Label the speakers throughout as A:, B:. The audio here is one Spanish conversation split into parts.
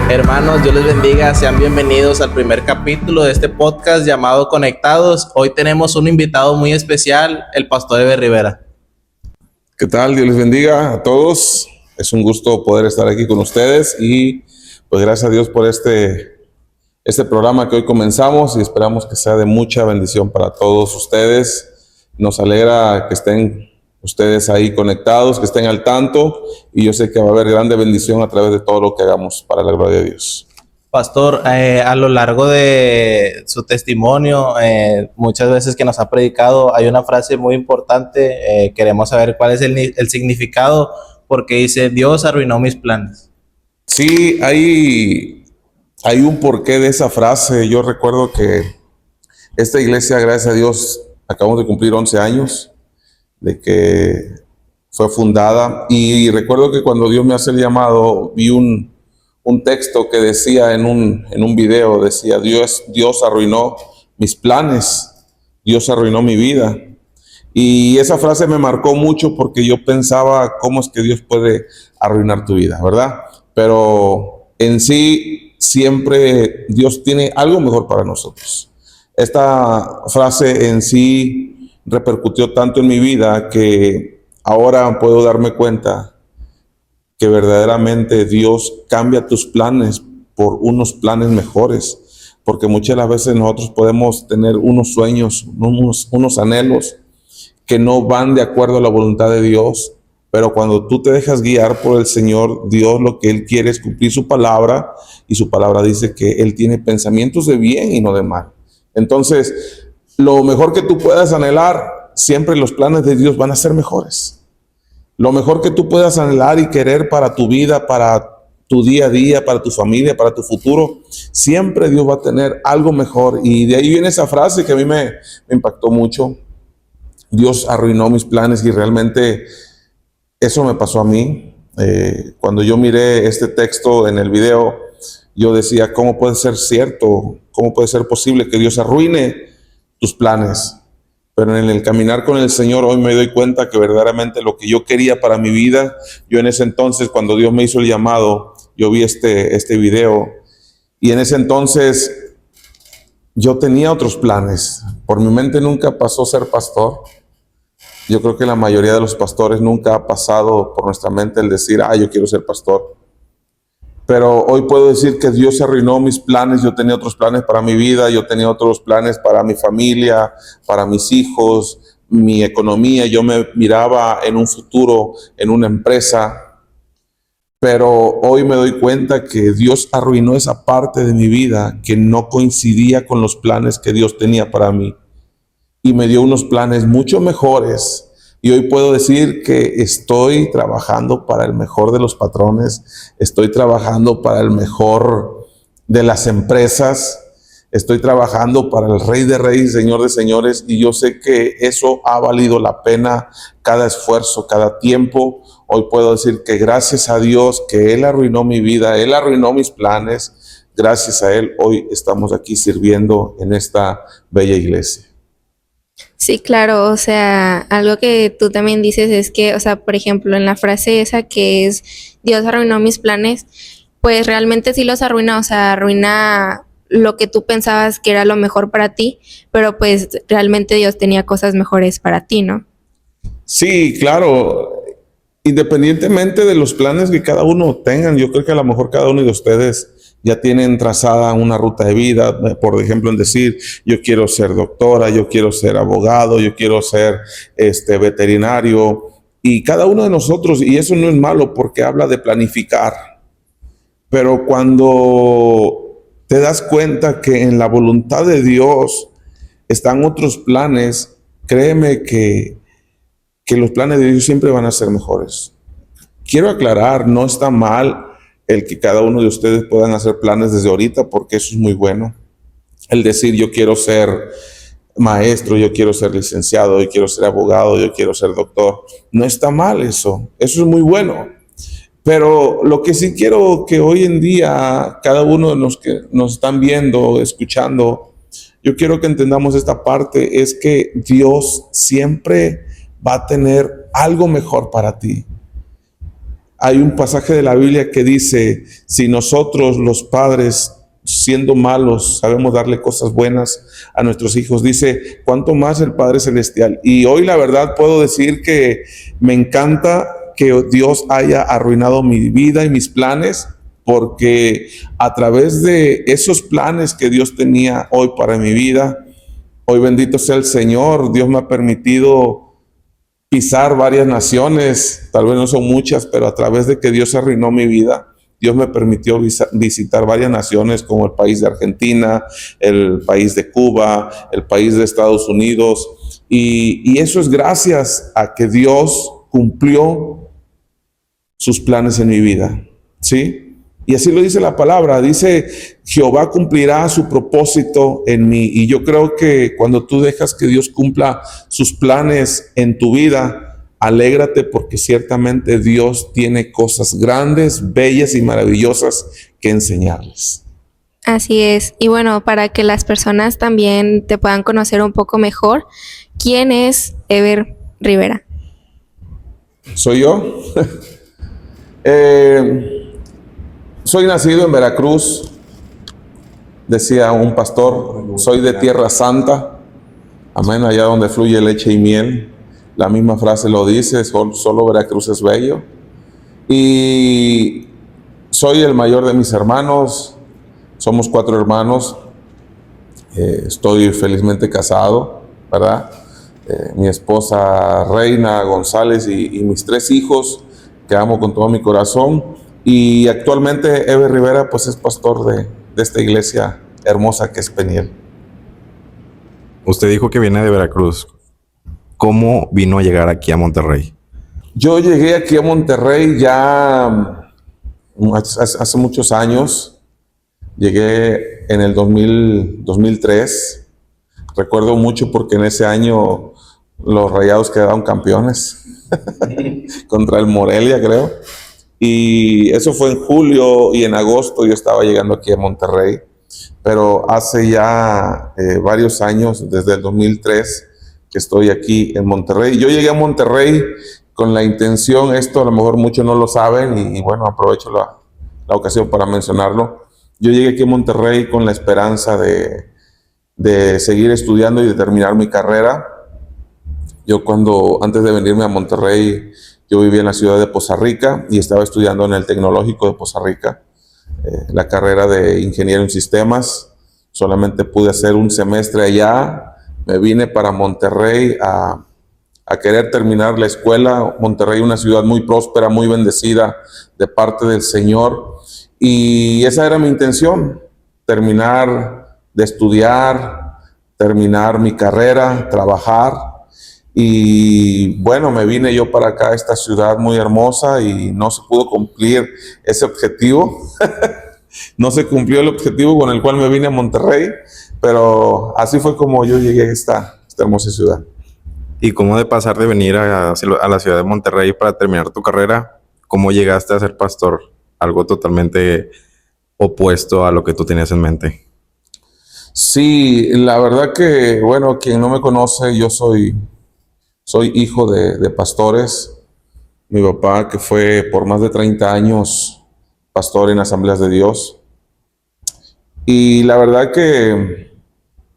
A: Hermanos, Dios les bendiga, sean bienvenidos al primer capítulo de este podcast llamado Conectados. Hoy tenemos un invitado muy especial, el pastor Eber Rivera.
B: ¿Qué tal? Dios les bendiga a todos. Es un gusto poder estar aquí con ustedes y pues gracias a Dios por este programa que hoy comenzamos y esperamos que sea de mucha bendición para todos ustedes. Nos alegra que estén ustedes ahí conectados, que estén al tanto, y yo sé que va a haber grande bendición a través de todo lo que hagamos para la gloria de Dios.
A: Pastor, a lo largo de su testimonio, muchas veces que nos ha predicado, hay una frase muy importante. Queremos saber cuál es el significado, porque dice: Dios arruinó mis planes.
B: Sí, hay un porqué de esa frase. Yo recuerdo que esta iglesia, gracias a Dios, acabamos de cumplir 11 años de que fue fundada, y recuerdo que cuando Dios me hace el llamado, vi un texto que decía en un video, decía: Dios arruinó mis planes, Dios arruinó mi vida. Y esa frase me marcó mucho porque yo pensaba, ¿cómo es que Dios puede arruinar tu vida, verdad? Pero en sí, siempre Dios tiene algo mejor para nosotros. Esta frase en sí repercutió tanto en mi vida que ahora puedo darme cuenta que verdaderamente Dios cambia tus planes por unos planes mejores, porque muchas de las veces nosotros podemos tener unos sueños, unos anhelos que no van de acuerdo a la voluntad de Dios, pero cuando tú te dejas guiar por el Señor, Dios lo que Él quiere es cumplir su palabra, y su palabra dice que Él tiene pensamientos de bien y no de mal. Entonces, lo mejor que tú puedas anhelar, siempre los planes de Dios van a ser mejores. Lo mejor que tú puedas anhelar y querer para tu vida, para tu día a día, para tu familia, para tu futuro, siempre Dios va a tener algo mejor. Y de ahí viene esa frase que a mí me impactó mucho: Dios arruinó mis planes. Y realmente eso me pasó a mí. Cuando yo miré este texto en el video, yo decía: ¿cómo puede ser cierto? ¿Cómo puede ser posible que Dios arruine tus planes? Pero en el caminar con el Señor hoy me doy cuenta que verdaderamente lo que yo quería para mi vida, yo en ese entonces, cuando Dios me hizo el llamado, yo vi este video, y en ese entonces yo tenía otros planes. Por mi mente nunca pasó ser pastor. Yo creo que la mayoría de los pastores nunca ha pasado por nuestra mente el decir: yo quiero ser pastor. Pero hoy puedo decir que Dios arruinó mis planes. Yo tenía otros planes para mi vida, yo tenía otros planes para mi familia, para mis hijos, mi economía. Yo me miraba en un futuro, en una empresa. Pero hoy me doy cuenta que Dios arruinó esa parte de mi vida que no coincidía con los planes que Dios tenía para mí, y me dio unos planes mucho mejores. Y hoy puedo decir que estoy trabajando para el mejor de los patrones, estoy trabajando para el mejor de las empresas, estoy trabajando para el Rey de Reyes, Señor de Señores, y yo sé que eso ha valido la pena, cada esfuerzo, cada tiempo. Hoy puedo decir que gracias a Dios, que Él arruinó mi vida, Él arruinó mis planes, gracias a Él hoy estamos aquí sirviendo en esta bella iglesia.
C: Sí, claro, o sea, algo que tú también dices es que, o sea, por ejemplo, en la frase esa que es: Dios arruinó mis planes, pues realmente sí los arruina, o sea, arruina lo que tú pensabas que era lo mejor para ti, pero pues realmente Dios tenía cosas mejores para ti, ¿no?
B: Sí, claro. Independientemente de los planes que cada uno tengan, yo creo que a lo mejor cada uno de ustedes ya tienen trazada una ruta de vida. Por ejemplo, en decir: yo quiero ser doctora, yo quiero ser abogado, yo quiero ser veterinario. Y cada uno de nosotros, y eso no es malo porque habla de planificar. Pero cuando te das cuenta que en la voluntad de Dios están otros planes, créeme que los planes de Dios siempre van a ser mejores. Quiero aclarar, no está mal el que cada uno de ustedes puedan hacer planes desde ahorita, porque eso es muy bueno. El decir: yo quiero ser maestro, yo quiero ser licenciado, yo quiero ser abogado, yo quiero ser doctor. No está mal eso es muy bueno. Pero lo que sí quiero que hoy en día, cada uno de los que nos están viendo, escuchando, yo quiero que entendamos esta parte, es que Dios siempre va a tener algo mejor para ti. Hay un pasaje de la Biblia que dice, si nosotros los padres, siendo malos, sabemos darle cosas buenas a nuestros hijos, dice, ¿cuánto más el Padre Celestial? Y hoy la verdad puedo decir que me encanta que Dios haya arruinado mi vida y mis planes, porque a través de esos planes que Dios tenía hoy para mi vida, hoy bendito sea el Señor, Dios me ha permitido pisar varias naciones, tal vez no son muchas, pero a través de que Dios arruinó mi vida, Dios me permitió visitar varias naciones como el país de Argentina, el país de Cuba, el país de Estados Unidos, y eso es gracias a que Dios cumplió sus planes en mi vida, ¿sí? Y así lo dice la palabra, dice, Jehová cumplirá su propósito en mí. Y yo creo que cuando tú dejas que Dios cumpla sus planes en tu vida, alégrate porque ciertamente Dios tiene cosas grandes, bellas y maravillosas que enseñarles.
C: Así es. Y bueno, para que las personas también te puedan conocer un poco mejor, ¿quién es Ever Rivera?
B: ¿Soy yo? Soy nacido en Veracruz, decía un pastor, soy de Tierra Santa, amén, allá donde fluye leche y miel. La misma frase lo dice, solo Veracruz es bello. Y soy el mayor de mis hermanos, somos 4 hermanos, estoy felizmente casado, ¿verdad? Mi esposa Reina González y mis 3 hijos, que amo con todo mi corazón. Y actualmente Ever Rivera pues es pastor de esta iglesia hermosa que es Peniel.
D: Usted dijo que viene de Veracruz. ¿Cómo vino a llegar aquí a Monterrey?
B: Yo llegué aquí a Monterrey ya hace muchos años. Llegué en el 2003. Recuerdo mucho porque en ese año los Rayados quedaron campeones contra el Morelia, creo. Y eso fue en julio, y en agosto yo estaba llegando aquí a Monterrey. Pero hace ya varios años, desde el 2003, que estoy aquí en Monterrey. Yo llegué a Monterrey con la intención, esto a lo mejor muchos no lo saben, y bueno, aprovecho la ocasión para mencionarlo. Yo llegué aquí a Monterrey con la esperanza de seguir estudiando y de terminar mi carrera. Yo antes de venirme a Monterrey, yo vivía en la ciudad de Poza Rica y estaba estudiando en el Tecnológico de Poza Rica, la carrera de ingeniero en sistemas. Solamente pude hacer un semestre allá. Me vine para Monterrey a querer terminar la escuela. Monterrey, una ciudad muy próspera, muy bendecida de parte del Señor. Y esa era mi intención, terminar de estudiar, terminar mi carrera, trabajar. Y bueno, me vine yo para acá, a esta ciudad muy hermosa, y no se pudo cumplir ese objetivo. No se cumplió el objetivo con el cual me vine a Monterrey, pero así fue como yo llegué a esta hermosa ciudad.
D: ¿Y cómo de pasar de venir a la ciudad de Monterrey para terminar tu carrera, cómo llegaste a ser pastor? Algo totalmente opuesto a lo que tú tenías en mente.
B: Sí, la verdad que, bueno, quien no me conoce, yo soy hijo de pastores. Mi papá, que fue por más de 30 años pastor en Asambleas de Dios. Y la verdad que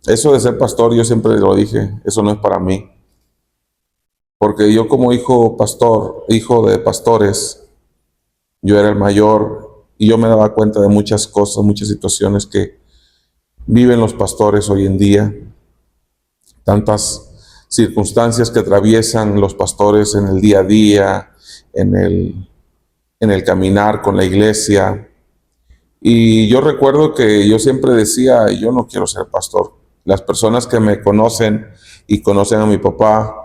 B: eso de ser pastor, yo siempre lo dije, eso no es para mí. Porque yo como hijo de pastores, yo era el mayor y yo me daba cuenta de muchas cosas, muchas situaciones que viven los pastores hoy en día. Tantas circunstancias que atraviesan los pastores en el día a día, en el caminar con la iglesia. Y yo recuerdo que yo siempre decía, yo no quiero ser pastor. Las personas que me conocen y conocen a mi papá,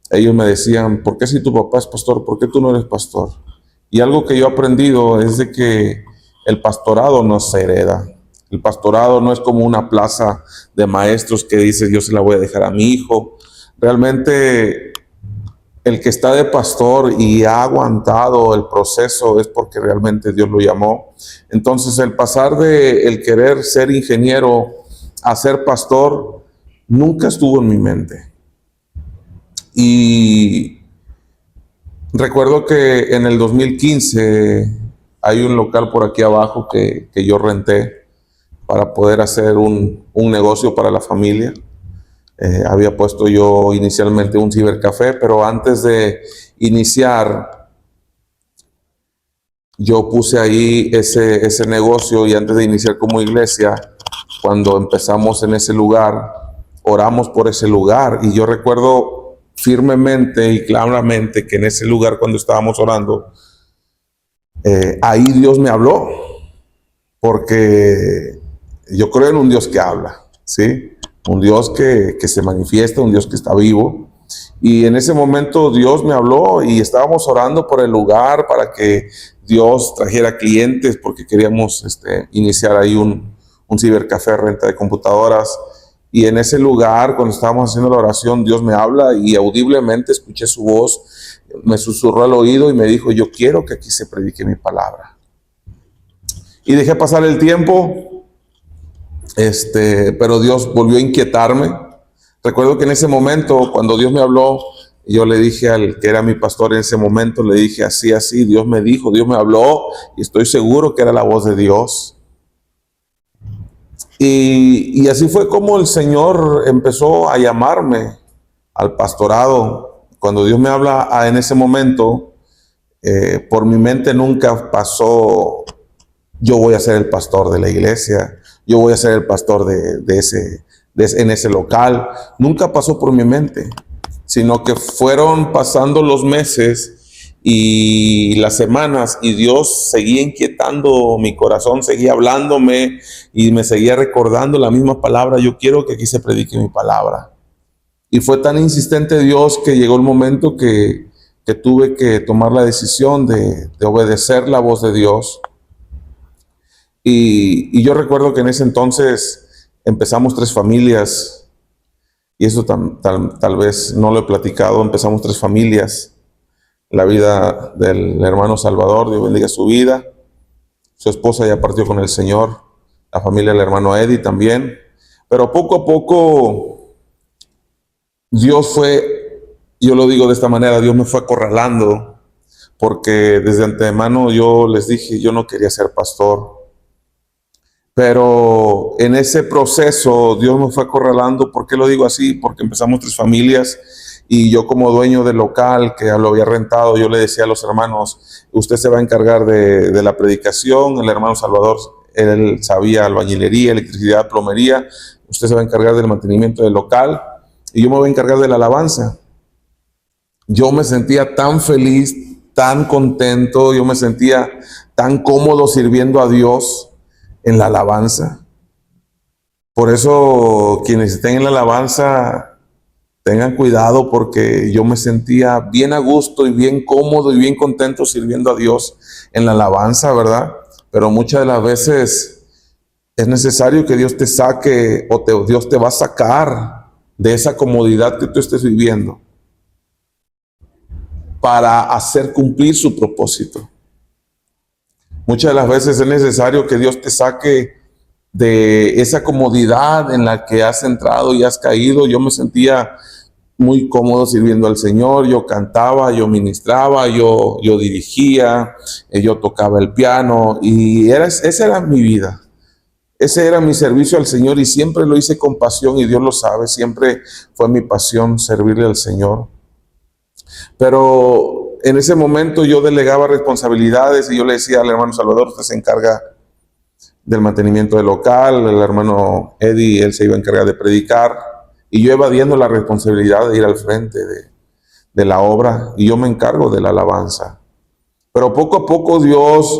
B: ellos me decían, ¿por qué si tu papá es pastor, por qué tú no eres pastor? Y algo que yo he aprendido es de que el pastorado no se hereda. El pastorado no es como una plaza de maestros que dices, yo se la voy a dejar a mi hijo. Realmente el que está de pastor y ha aguantado el proceso es porque realmente Dios lo llamó. Entonces el pasar de el querer ser ingeniero a ser pastor nunca estuvo en mi mente. Y Recuerdo que en el 2015 hay un local por aquí abajo que yo renté para poder hacer un negocio para la familia. Había puesto yo inicialmente un cibercafé, pero antes de iniciar, yo puse ahí ese negocio, y antes de iniciar como iglesia, cuando empezamos en ese lugar, oramos por ese lugar. Y yo recuerdo firmemente y claramente que en ese lugar, cuando estábamos orando, ahí Dios me habló, porque yo creo en un Dios que habla, ¿sí? Un Dios que se manifiesta, un Dios que está vivo. Y en ese momento Dios me habló y estábamos orando por el lugar para que Dios trajera clientes, porque queríamos iniciar ahí un cibercafé, renta de computadoras. Y en ese lugar, cuando estábamos haciendo la oración, Dios me habla y audiblemente escuché su voz, me susurró al oído y me dijo: yo quiero que aquí se predique mi palabra. Y dejé pasar el tiempo, pero Dios volvió a inquietarme. Recuerdo que en ese momento, cuando Dios me habló, yo le dije al que era mi pastor en ese momento, le dije así, así, Dios me dijo, Dios me habló, y estoy seguro que era la voz de Dios. Y así fue como el Señor empezó a llamarme al pastorado. Cuando Dios me habla en ese momento, por mi mente nunca pasó: yo voy a ser el pastor de la iglesia, yo voy a ser el pastor en ese local. Nunca pasó por mi mente, sino que fueron pasando los meses y las semanas, y Dios seguía inquietando mi corazón, seguía hablándome y me seguía recordando la misma palabra: yo quiero que aquí se predique mi palabra. Y fue tan insistente Dios que llegó el momento que tuve que tomar la decisión de obedecer la voz de Dios. Y yo recuerdo que en ese entonces empezamos 3 familias, y eso tal vez no lo he platicado. Empezamos 3 familias. La vida del hermano Salvador, Dios bendiga su vida. Su esposa ya partió con el Señor. La familia del hermano Eddie también. Pero poco a poco Dios fue, yo lo digo de esta manera, Dios me fue acorralando, porque desde antemano yo les dije, yo no quería ser pastor. Pero en ese proceso Dios me fue acorralando. ¿Por qué lo digo así? Porque empezamos 3 familias, y yo, como dueño del local que lo había rentado, yo le decía a los hermanos: usted se va a encargar de la predicación. El hermano Salvador, él sabía albañilería, electricidad, plomería. Usted se va a encargar del mantenimiento del local y yo me voy a encargar de la alabanza. Yo me sentía tan feliz, tan contento, yo me sentía tan cómodo sirviendo a Dios en la alabanza. Por eso, quienes estén en la alabanza, tengan cuidado, porque yo me sentía bien a gusto y bien cómodo y bien contento sirviendo a Dios en la alabanza, ¿verdad? Pero muchas de las veces es necesario que Dios te saque, o Dios te va a sacar de esa comodidad que tú estés viviendo, para hacer cumplir su propósito. Muchas de las veces es necesario que Dios te saque de esa comodidad en la que has entrado y has caído. Yo me sentía muy cómodo sirviendo al Señor. Yo cantaba, yo ministraba, yo dirigía, yo tocaba el piano, y esa era mi vida. Ese era mi servicio al Señor, y siempre lo hice con pasión, y Dios lo sabe, siempre fue mi pasión servirle al Señor. Pero en ese momento yo delegaba responsabilidades, y yo le decía al hermano Salvador: usted se encarga del mantenimiento del local. El hermano Eddie, él se iba a encargar de predicar, y yo evadiendo la responsabilidad de ir al frente de la obra, y yo me encargo de la alabanza. Pero poco a poco Dios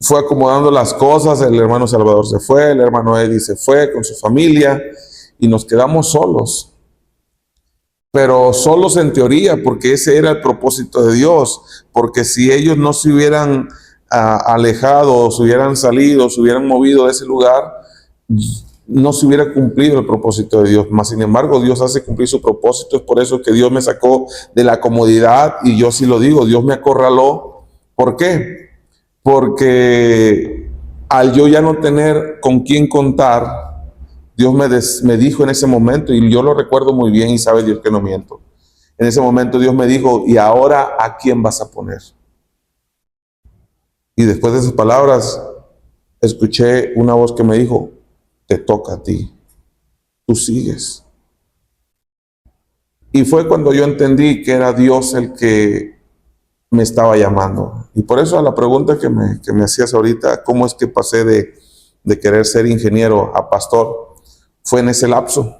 B: fue acomodando las cosas. El hermano Salvador se fue, el hermano Eddie se fue con su familia, y nos quedamos solos. Pero solos en teoría, porque ese era el propósito de Dios. Porque si ellos no se hubieran alejado, se hubieran salido, se hubieran movido de ese lugar, no se hubiera cumplido el propósito de Dios. Mas sin embargo, Dios hace cumplir su propósito. Es por eso que Dios me sacó de la comodidad, y yo sí lo digo, Dios me acorraló. ¿Por qué? Porque al yo ya no tener con quién contar, Dios me dijo en ese momento, y yo lo recuerdo muy bien, y sabe Dios que no miento. En ese momento Dios me dijo, ¿y ahora a quién vas a poner? Y después de esas palabras, escuché una voz que me dijo, te toca a ti, tú sigues. Y fue cuando yo entendí que era Dios el que me estaba llamando. Y por eso a la pregunta que me hacías ahorita, ¿cómo es que pasé de querer ser ingeniero a pastor? Fue en ese lapso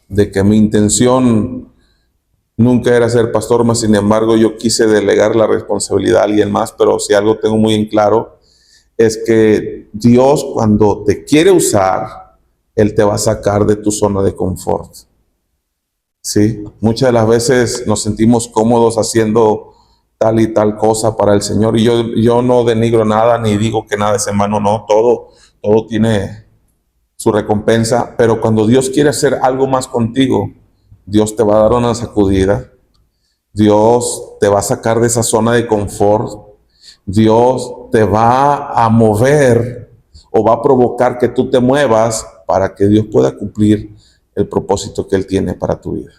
B: de que mi intención nunca era ser pastor, mas sin embargo yo quise delegar la responsabilidad a alguien más, pero si algo tengo muy en claro es que Dios cuando te quiere usar, Él te va a sacar de tu zona de confort. ¿Sí? Muchas de las veces nos sentimos cómodos haciendo tal y tal cosa para el Señor, y yo no denigro nada ni digo que nada es en vano, no, todo tiene su recompensa, pero cuando Dios quiere hacer algo más contigo, Dios te va a dar una sacudida, Dios te va a sacar de esa zona de confort, Dios te va a mover o va a provocar que tú te muevas para que Dios pueda cumplir el propósito que Él tiene para tu vida.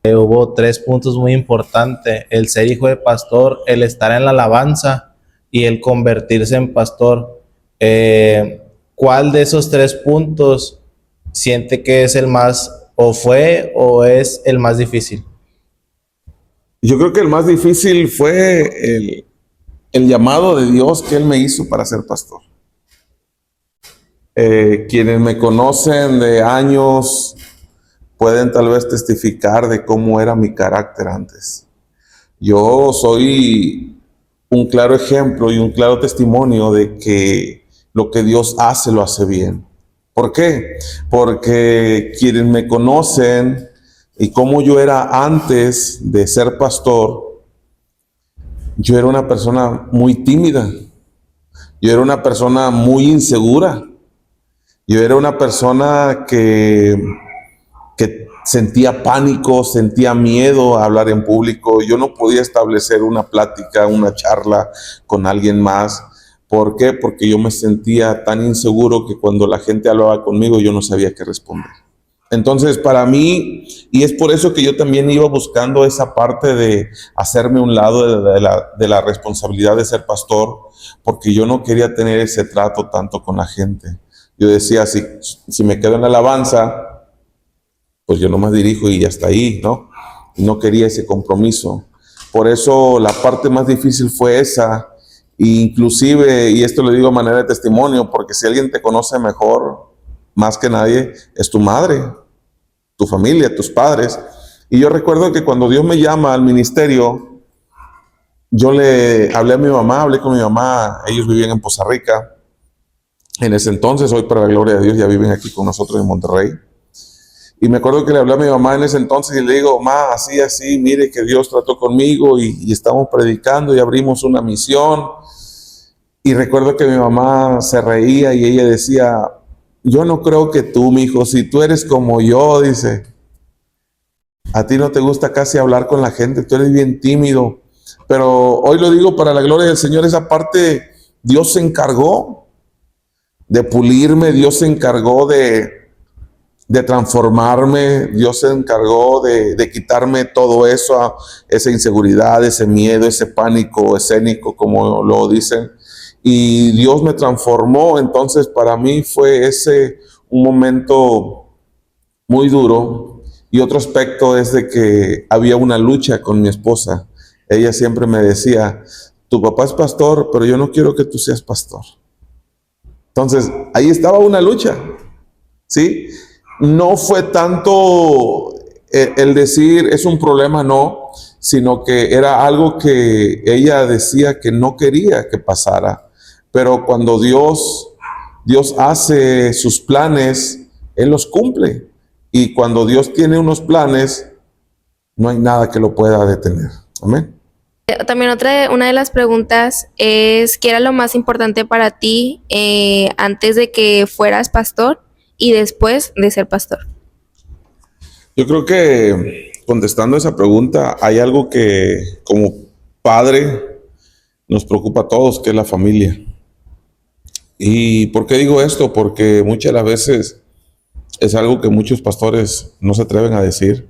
A: Hubo 3 puntos muy importantes: el ser hijo de pastor, el estar en la alabanza y el convertirse en pastor. ¿Cuál de esos 3 puntos siente que es el más, o fue, o es el más difícil?
B: Yo creo que el más difícil fue el llamado de Dios que Él me hizo para ser pastor. Quienes me conocen de años pueden tal vez testificar de cómo era mi carácter antes. Yo soy un claro ejemplo y un claro testimonio de que lo que Dios hace, lo hace bien. ¿Por qué? Porque quienes me conocen y cómo yo era antes de ser pastor, yo era una persona muy tímida. Yo era una persona muy insegura. Yo era una persona que sentía pánico, sentía miedo a hablar en público. Yo no podía establecer una plática, una charla con alguien más. ¿Por qué? Porque yo me sentía tan inseguro que cuando la gente hablaba conmigo yo no sabía qué responder. Entonces, para mí, y es por eso que yo también iba buscando esa parte de hacerme un lado de la responsabilidad de ser pastor, porque yo no quería tener ese trato tanto con la gente. Yo decía, si me quedo en la alabanza, pues yo nomás dirijo y hasta ahí, ¿no? Y no quería ese compromiso. Por eso la parte más difícil fue esa. E inclusive, y esto lo digo a manera de testimonio, porque si alguien te conoce mejor, más que nadie, es tu madre, tu familia, tus padres. Y yo recuerdo que cuando Dios me llama al ministerio, yo le hablé a mi mamá, hablé con mi mamá, ellos vivían en Poza Rica. En ese entonces, hoy para la gloria de Dios, ya viven aquí con nosotros en Monterrey. Y me acuerdo que le hablé a mi mamá en ese entonces y le digo, ma, así, mire que Dios trató conmigo y estamos predicando y abrimos una misión. Y recuerdo que mi mamá se reía y ella decía, yo no creo que tú, mijo, si tú eres como yo, dice, a ti no te gusta casi hablar con la gente, tú eres bien tímido. Pero hoy lo digo para la gloria del Señor, esa parte Dios se encargó de pulirme, Dios se encargó de transformarme, Dios se encargó de quitarme todo eso, esa inseguridad, ese miedo, ese pánico escénico, como lo dicen. Y Dios me transformó. Entonces para mí fue ese un momento muy duro. Y otro aspecto es de que había una lucha con mi esposa. Ella siempre me decía, tu papá es pastor, pero yo no quiero que tú seas pastor. Entonces ahí estaba una lucha, ¿sí? No fue tanto el decir es un problema, no, sino que era algo que ella decía que no quería que pasara. Pero cuando Dios hace sus planes, Él los cumple. Y cuando Dios tiene unos planes, no hay nada que lo pueda detener. Amén.
C: También una de las preguntas es, ¿qué era lo más importante para ti antes de que fueras pastor y después de ser pastor?
B: Yo creo que contestando esa pregunta, hay algo que como padre nos preocupa a todos, que es la familia. ¿Y por qué digo esto? Porque muchas de las veces es algo que muchos pastores no se atreven a decir.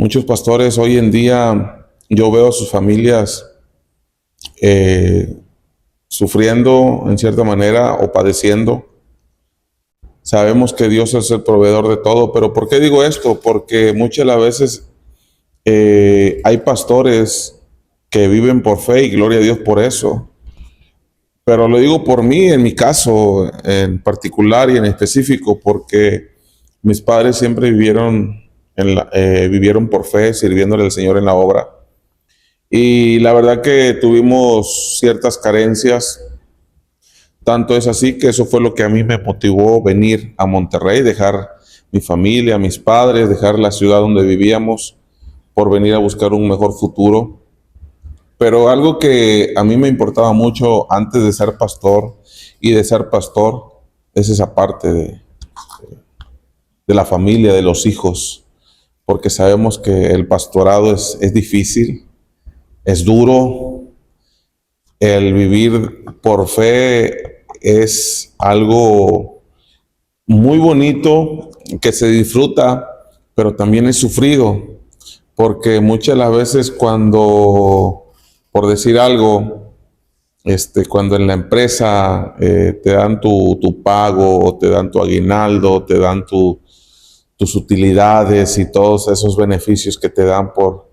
B: Muchos pastores hoy en día, yo veo a sus familias sufriendo en cierta manera o padeciendo. Sabemos que Dios es el proveedor de todo, pero ¿por qué digo esto? Porque muchas de las veces hay pastores que viven por fe y gloria a Dios por eso. Pero lo digo por mí, en mi caso en particular y en específico, porque mis padres siempre vivieron por fe, sirviéndole al Señor en la obra. Y la verdad que tuvimos ciertas carencias. Tanto es así que eso fue lo que a mí me motivó venir a Monterrey, dejar mi familia, mis padres, dejar la ciudad donde vivíamos por venir a buscar un mejor futuro. Pero algo que a mí me importaba mucho antes de ser pastor y de ser pastor es esa parte de la familia, de los hijos, porque sabemos que el pastorado es difícil, es duro. El vivir por fe es algo muy bonito que se disfruta, pero también es sufrido, porque muchas de las veces cuando, por decir algo, cuando en la empresa te dan tu pago, te dan tu aguinaldo, te dan tus utilidades y todos esos beneficios que te dan por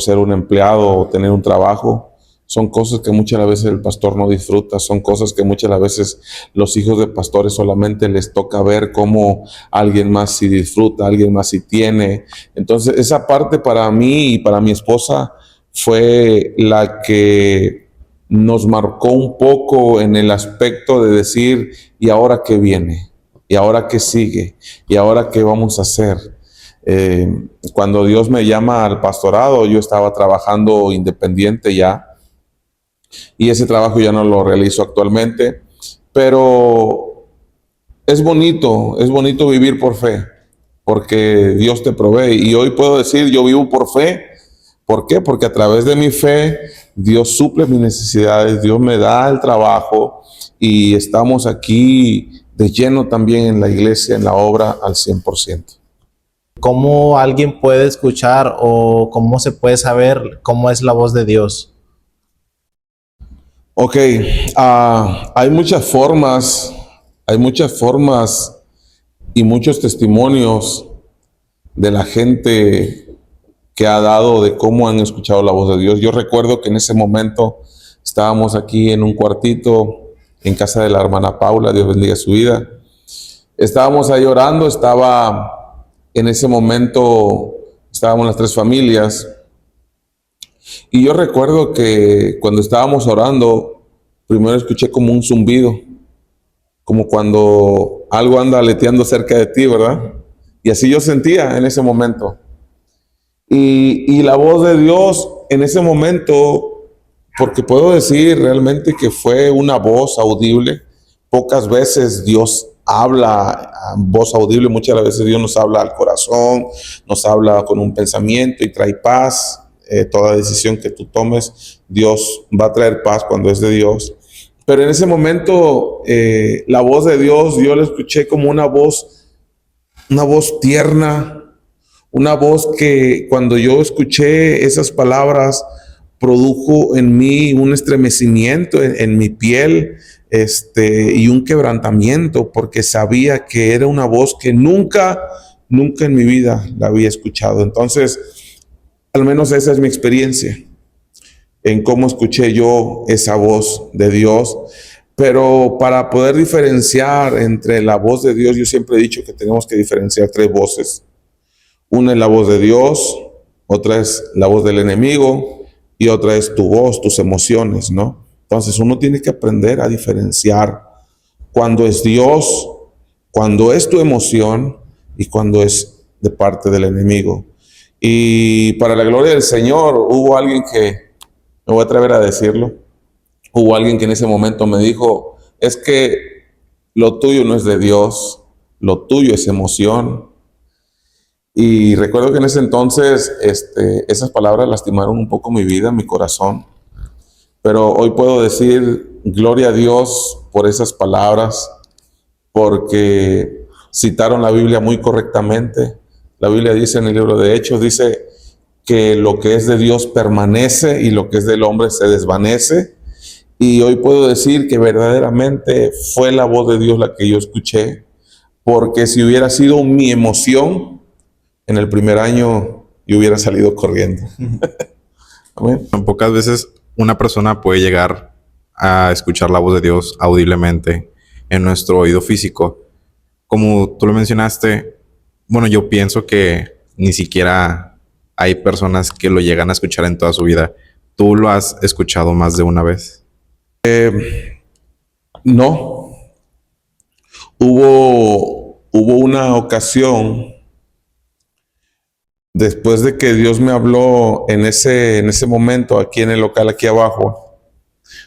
B: ser un empleado o tener un trabajo, son cosas que muchas veces el pastor no disfruta, son cosas que muchas veces los hijos de pastores solamente les toca ver cómo alguien más sí disfruta, alguien más sí tiene. Entonces esa parte para mí y para mi esposa fue la que nos marcó un poco en el aspecto de decir, ¿y ahora qué viene? ¿Y ahora qué sigue? ¿Y ahora qué vamos a hacer? Cuando Dios me llama al pastorado, yo estaba trabajando independiente ya, y ese trabajo ya no lo realizo actualmente, pero es bonito vivir por fe, porque Dios te provee. Y hoy puedo decir, yo vivo por fe. ¿Por qué? Porque a través de mi fe, Dios suple mis necesidades, Dios me da el trabajo y estamos aquí de lleno también en la iglesia, en la obra al 100%.
A: ¿Cómo alguien puede escuchar o cómo se puede saber cómo es la voz de Dios?
B: Ok, hay muchas formas y muchos testimonios de la gente que ha dado de cómo han escuchado la voz de Dios. Yo recuerdo que en ese momento estábamos aquí en un cuartito en casa de la hermana Paula, Dios bendiga su vida. Estábamos ahí orando, en ese momento estábamos las tres familias. Y yo recuerdo que cuando estábamos orando, primero escuché como un zumbido, como cuando algo anda aleteando cerca de ti, ¿verdad? Y así yo sentía en ese momento. Y la voz de Dios en ese momento, porque puedo decir realmente que fue una voz audible. Pocas veces Dios habla a voz audible, muchas veces Dios nos habla al corazón, nos habla con un pensamiento y trae paz. Toda decisión que tú tomes, Dios va a traer paz cuando es de Dios. Pero en ese momento, la voz de Dios, yo la escuché como una voz tierna, una voz que cuando yo escuché esas palabras, produjo en mí un estremecimiento en mi piel, y un quebrantamiento, porque sabía que era una voz que nunca en mi vida la había escuchado. Entonces, al menos esa es mi experiencia en cómo escuché yo esa voz de Dios. Pero para poder diferenciar entre la voz de Dios, yo siempre he dicho que tenemos que diferenciar tres voces. Una es la voz de Dios, otra es la voz del enemigo y otra es tu voz, tus emociones, ¿no? Entonces uno tiene que aprender a diferenciar cuando es Dios, cuando es tu emoción y cuando es de parte del enemigo. Y para la gloria del Señor, hubo alguien que, me voy a atrever a decirlo, hubo alguien que en ese momento me dijo, es que lo tuyo no es de Dios, lo tuyo es emoción. Y recuerdo que en ese entonces esas palabras lastimaron un poco mi vida, mi corazón. Pero hoy puedo decir, gloria a Dios por esas palabras, porque citaron la Biblia muy correctamente. La Biblia dice en el libro de Hechos, dice que lo que es de Dios permanece y lo que es del hombre se desvanece. Y hoy puedo decir que verdaderamente fue la voz de Dios la que yo escuché, porque si hubiera sido mi emoción, en el primer año yo hubiera salido corriendo. Amén.
D: Pocas veces una persona puede llegar a escuchar la voz de Dios audiblemente en nuestro oído físico. Como tú lo mencionaste, bueno, yo pienso que ni siquiera hay personas que lo llegan a escuchar en toda su vida. ¿Tú lo has escuchado más de una vez?
B: No. Hubo una ocasión, después de que Dios me habló en ese momento, aquí en el local, aquí abajo,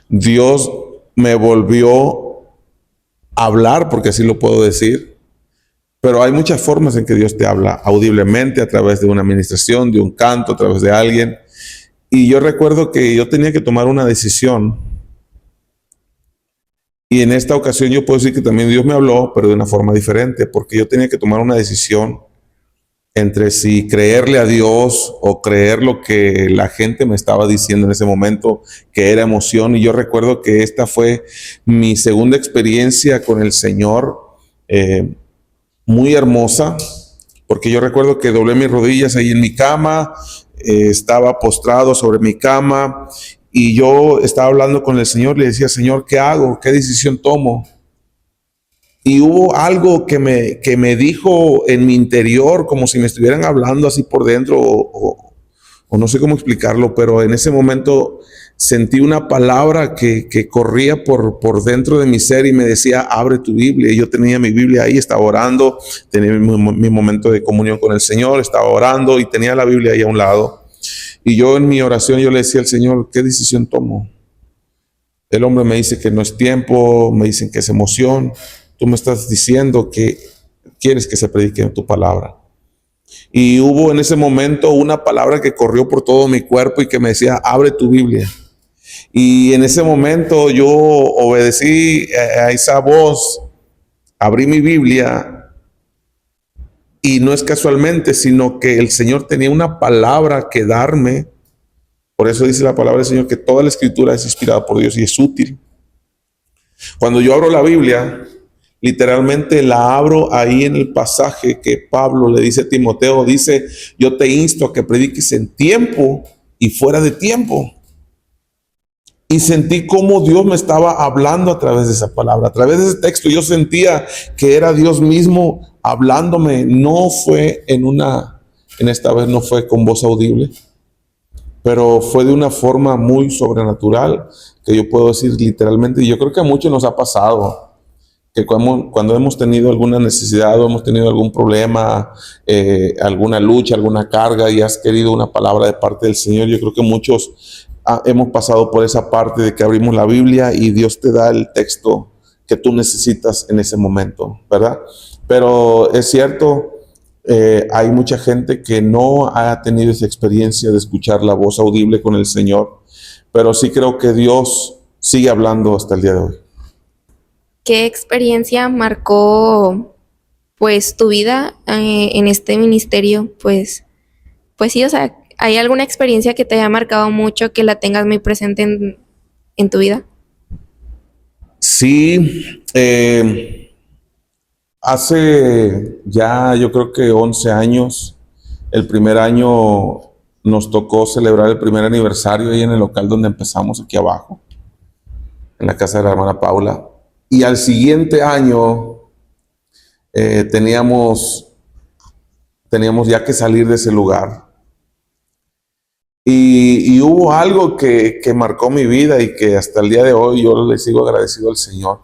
B: Dios me volvió a hablar, porque así lo puedo decir. Pero hay muchas formas en que Dios te habla audiblemente, a través de una administración, de un canto, a través de alguien. Y yo recuerdo que yo tenía que tomar una decisión. Y en esta ocasión yo puedo decir que también Dios me habló, pero de una forma diferente, porque yo tenía que tomar una decisión entre si creerle a Dios o creer lo que la gente me estaba diciendo en ese momento, que era emoción. Y yo recuerdo que esta fue mi segunda experiencia con el Señor, muy hermosa, porque yo recuerdo que doblé mis rodillas ahí en mi cama, estaba postrado sobre mi cama y yo estaba hablando con el Señor, le decía, Señor, ¿qué hago? ¿Qué decisión tomo? Y hubo algo que me dijo en mi interior, como si me estuvieran hablando así por dentro, o no sé cómo explicarlo, pero en ese momento sentí una palabra que corría por dentro de mi ser y me decía, abre tu Biblia. Y yo tenía mi Biblia ahí, estaba orando, tenía mi momento de comunión con el Señor, estaba orando y tenía la Biblia ahí a un lado. Y yo en mi oración, yo le decía al Señor, ¿qué decisión tomo? El hombre me dice que no es tiempo, me dicen que es emoción. Tú me estás diciendo que quieres que se predique tu palabra. Y hubo en ese momento una palabra que corrió por todo mi cuerpo y que me decía, abre tu Biblia. Y en ese momento yo obedecí a esa voz, abrí mi Biblia y no es casualmente, sino que el Señor tenía una palabra que darme. Por eso dice la palabra del Señor que toda la escritura es inspirada por Dios y es útil. Cuando yo abro la Biblia, literalmente la abro ahí en el pasaje que Pablo le dice a Timoteo, dice, yo te insto a que prediques en tiempo y fuera de tiempo. Y sentí cómo Dios me estaba hablando a través de esa palabra, a través de ese texto. Yo sentía que era Dios mismo hablándome. No fue en esta vez no fue con voz audible, pero fue de una forma muy sobrenatural, que yo puedo decir literalmente, y yo creo que a muchos nos ha pasado, que cuando hemos tenido alguna necesidad o hemos tenido algún problema, alguna lucha, alguna carga y has querido una palabra de parte del Señor, yo creo que muchos hemos pasado por esa parte de que abrimos la Biblia y Dios te da el texto que tú necesitas en ese momento, ¿verdad? Pero es cierto, hay mucha gente que no ha tenido esa experiencia de escuchar la voz audible con el Señor, pero sí creo que Dios sigue hablando hasta el día de hoy.
C: ¿Qué experiencia marcó, pues, tu vida en este ministerio? Pues sí, o sea, ¿hay alguna experiencia que te haya marcado mucho, que la tengas muy presente en tu vida?
B: Sí, hace ya yo creo que 11 años, el primer año nos tocó celebrar el primer aniversario ahí en el local donde empezamos aquí abajo, en la casa de la hermana Paula. Y al siguiente año teníamos ya que salir de ese lugar. Y hubo algo que marcó mi vida y que hasta el día de hoy yo le sigo agradecido al Señor.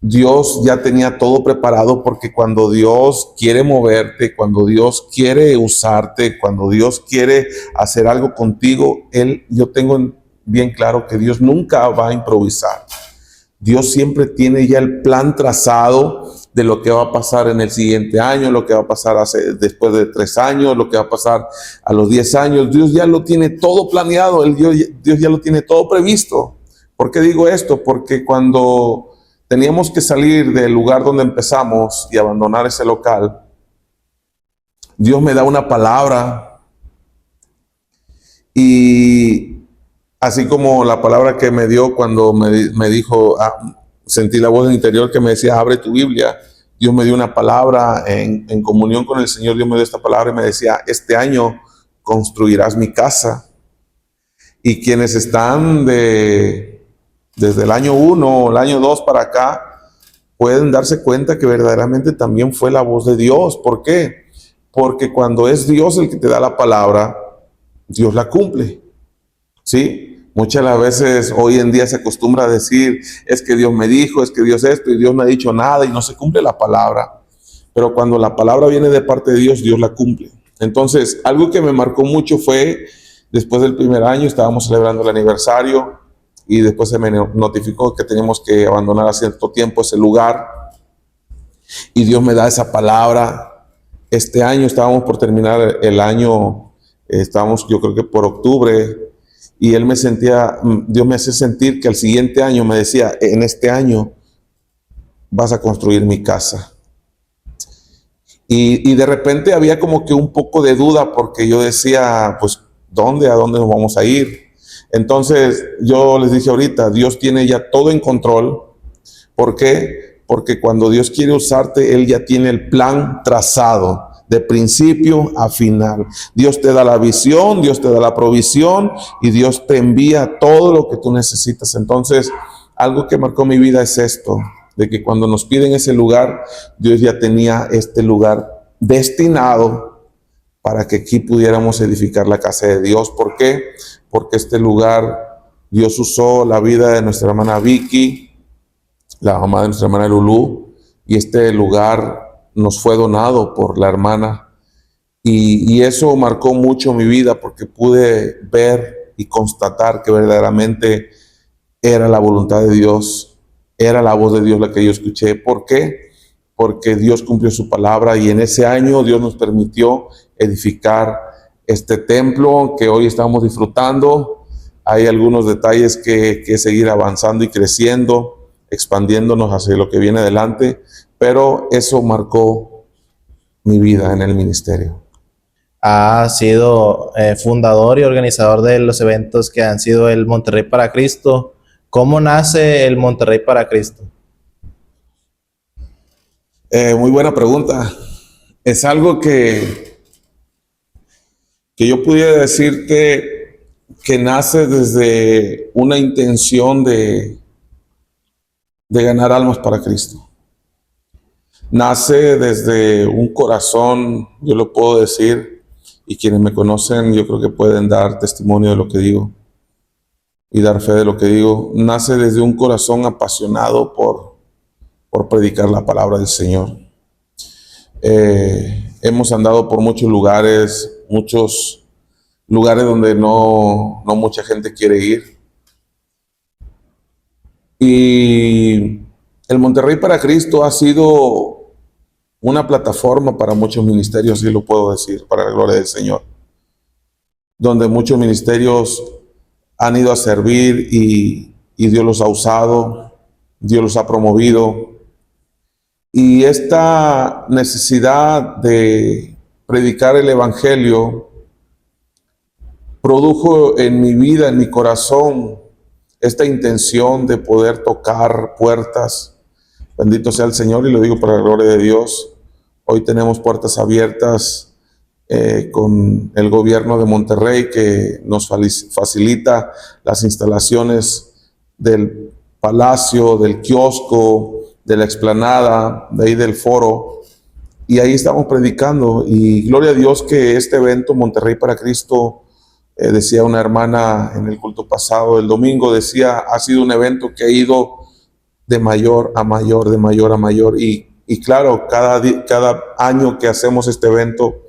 B: Dios ya tenía todo preparado, porque cuando Dios quiere moverte, cuando Dios quiere usarte, cuando Dios quiere hacer algo contigo, yo tengo bien claro que Dios nunca va a improvisar. Dios siempre tiene ya el plan trazado de lo que va a pasar en el siguiente año, lo que va a pasar después de 3 años, lo que va a pasar a los 10 años. Dios ya lo tiene todo planeado, Dios ya lo tiene todo previsto. ¿Por qué digo esto? Porque cuando teníamos que salir del lugar donde empezamos y abandonar ese local, Dios me da una palabra Y así como la palabra que me dio cuando me dijo, sentí la voz del interior que me decía, abre tu Biblia. Dios me dio una palabra en comunión con el Señor. Dios me dio esta palabra y me decía, este año construirás mi casa. Y quienes están desde el año 1 o el año 2 para acá, pueden darse cuenta que verdaderamente también fue la voz de Dios. ¿Por qué? Porque cuando es Dios el que te da la palabra, Dios la cumple. ¿Sí? Muchas de las veces hoy en día se acostumbra a decir, es que Dios me dijo, es que Dios esto, y Dios no ha dicho nada, y no se cumple la palabra. Pero cuando la palabra viene de parte de Dios, Dios la cumple. Entonces, algo que me marcó mucho fue, después del primer año, estábamos celebrando el aniversario, y después se me notificó que teníamos que abandonar a cierto tiempo ese lugar, y Dios me da esa palabra. Este año estábamos por terminar el año, estábamos yo creo que por octubre, y Dios me hace sentir que al siguiente año me decía, en este año vas a construir mi casa. Y de repente había como que un poco de duda, porque yo decía, pues, ¿a dónde nos vamos a ir? Entonces yo les dije ahorita, Dios tiene ya todo en control. ¿Por qué? Porque cuando Dios quiere usarte, Él ya tiene el plan trazado, de principio a final. Dios te da la visión, Dios te da la provisión y Dios te envía todo lo que tú necesitas. Entonces, algo que marcó mi vida es esto, de que cuando nos piden ese lugar, Dios ya tenía este lugar destinado para que aquí pudiéramos edificar la casa de Dios. ¿Por qué? Porque este lugar, Dios usó la vida de nuestra hermana Vicky, la mamá de nuestra hermana Lulú, y este lugar nos fue donado por la hermana, y eso marcó mucho mi vida, porque pude ver y constatar que verdaderamente era la voluntad de Dios, era la voz de Dios la que yo escuché. ¿Por qué? Porque Dios cumplió su palabra, y en ese año Dios nos permitió edificar este templo que hoy estamos disfrutando. Hay algunos detalles que seguir avanzando y creciendo, expandiéndonos hacia lo que viene adelante, pero eso marcó mi vida en el ministerio.
A: Ha sido fundador y organizador de los eventos que han sido el Monterrey para Cristo. ¿Cómo nace el Monterrey para Cristo?
B: Muy buena pregunta. Es algo que yo pudiera decirte que nace desde una intención de ganar almas para Cristo. Nace desde un corazón, yo lo puedo decir, y quienes me conocen yo creo que pueden dar testimonio de lo que digo y dar fe de lo que digo. Nace desde un corazón apasionado por predicar la palabra del Señor. Hemos andado por muchos lugares donde no mucha gente quiere ir. Y el Monterrey para Cristo ha sido una plataforma para muchos ministerios, sí lo puedo decir, para la gloria del Señor, donde muchos ministerios han ido a servir y Dios los ha usado, Dios los ha promovido. Y esta necesidad de predicar el Evangelio produjo en mi vida, en mi corazón, esta intención de poder tocar puertas. Bendito sea el Señor, y lo digo para la gloria de Dios. Hoy tenemos puertas abiertas con el gobierno de Monterrey, que nos facilita las instalaciones del palacio, del kiosco, de la explanada, de ahí del foro. Y ahí estamos predicando. Y gloria a Dios que este evento, Monterrey para Cristo, decía una hermana en el culto pasado, el domingo, decía, ha sido un evento que ha ido de mayor a mayor, de mayor a mayor. Y claro, cada año que hacemos este evento,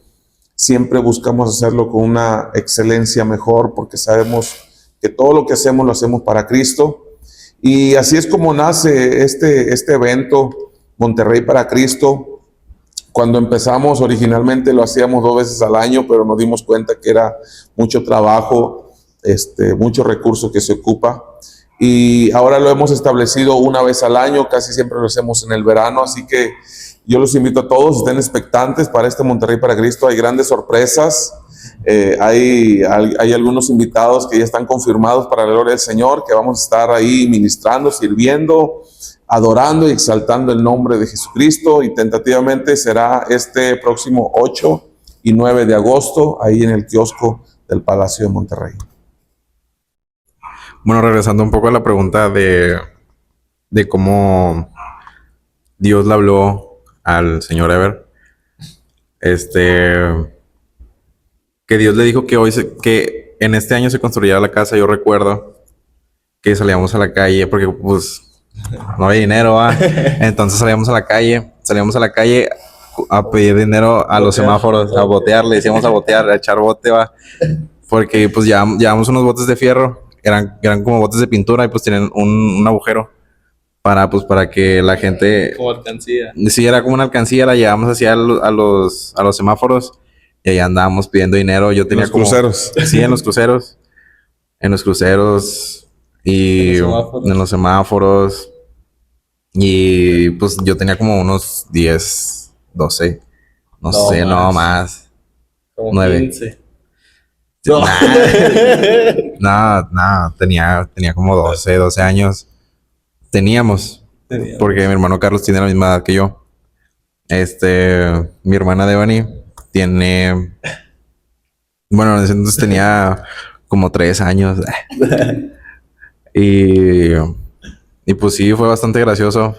B: siempre buscamos hacerlo con una excelencia mejor, porque sabemos que todo lo que hacemos lo hacemos para Cristo. Y así es como nace este evento, Monterrey para Cristo. Cuando empezamos, originalmente lo hacíamos 2 veces al año, pero nos dimos cuenta que era mucho trabajo, mucho recurso que se ocupa. Y ahora lo hemos establecido 1 vez al año, casi siempre lo hacemos en el verano, así que yo los invito a todos, estén expectantes para este Monterrey para Cristo. Hay grandes sorpresas, Hay algunos invitados que ya están confirmados para la gloria del Señor, que vamos a estar ahí ministrando, sirviendo, adorando y exaltando el nombre de Jesucristo, y tentativamente será este próximo 8 y 9 de agosto, ahí en el kiosco del Palacio de Monterrey.
D: Bueno, regresando un poco a la pregunta de cómo Dios le habló al señor Ever, que Dios le dijo que en este año se construyera la casa. Yo recuerdo que salíamos a la calle porque pues no había dinero, ¿va? Entonces salíamos a la calle a pedir dinero a los semáforos, a botear, le decíamos a botear, a echar bote, ¿va? Porque pues llevamos unos botes de fierro, eran como botes de pintura y pues tienen un agujero para que la gente...
A: Como alcancía.
D: Sí, era como una alcancía, la llevamos hacia a los semáforos y ahí andábamos pidiendo dinero. Yo tenía
B: los cruceros.
D: Sí, en los cruceros. En los cruceros y en los semáforos. Y pues yo tenía como unos 10, 12. No sé, no más.
A: Como
D: 9.
A: 15.
D: No, tenía como 12 años. Teníamos. Porque mi hermano Carlos tiene la misma edad que yo. Mi hermana Devani tiene... Bueno, en ese entonces tenía como 3 años. y pues sí, fue bastante gracioso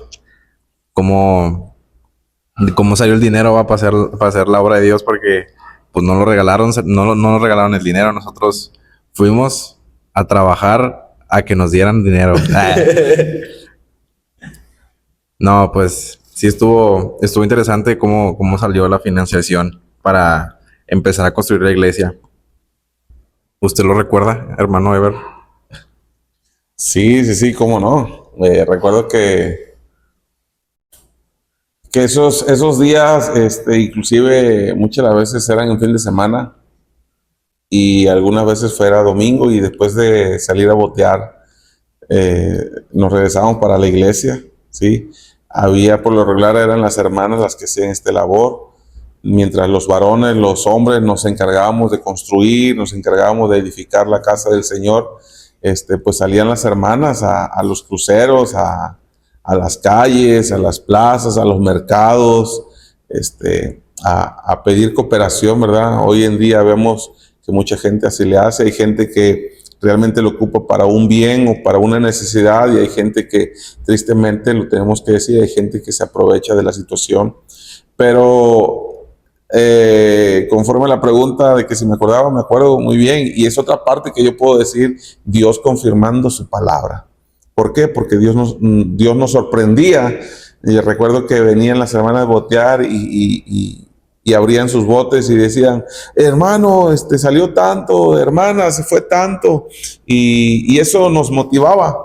D: cómo salió el dinero para hacer la obra de Dios, porque pues no lo regalaron, no nos regalaron el dinero. Nosotros fuimos a trabajar a que nos dieran dinero. No, pues sí estuvo interesante cómo salió la financiación para empezar a construir la iglesia. ¿Usted lo recuerda, hermano Ever?
B: Sí, cómo no. Recuerdo que esos días, inclusive muchas las veces eran en fin de semana y algunas veces fuera domingo, y después de salir a botear, nos regresábamos para la iglesia, ¿sí? Por lo regular eran las hermanas las que hacían esta labor, mientras los varones, los hombres, nos encargábamos de construir, nos encargábamos de edificar la casa del Señor. Pues salían las hermanas a los cruceros, a las calles, a las plazas, a los mercados, a pedir cooperación, ¿verdad? Hoy en día vemos que mucha gente así le hace. Hay gente que realmente lo ocupa para un bien o para una necesidad, y hay gente que, tristemente, lo tenemos que decir, hay gente que se aprovecha de la situación. Pero conforme a la pregunta de que si me acordaba, me acuerdo muy bien, y es otra parte que yo puedo decir, Dios confirmando su palabra. ¿Por qué? Porque Dios nos sorprendía. Y recuerdo que venían las hermanas a botear y abrían sus botes y decían: hermano, salió tanto, hermana, se fue tanto, y eso nos motivaba,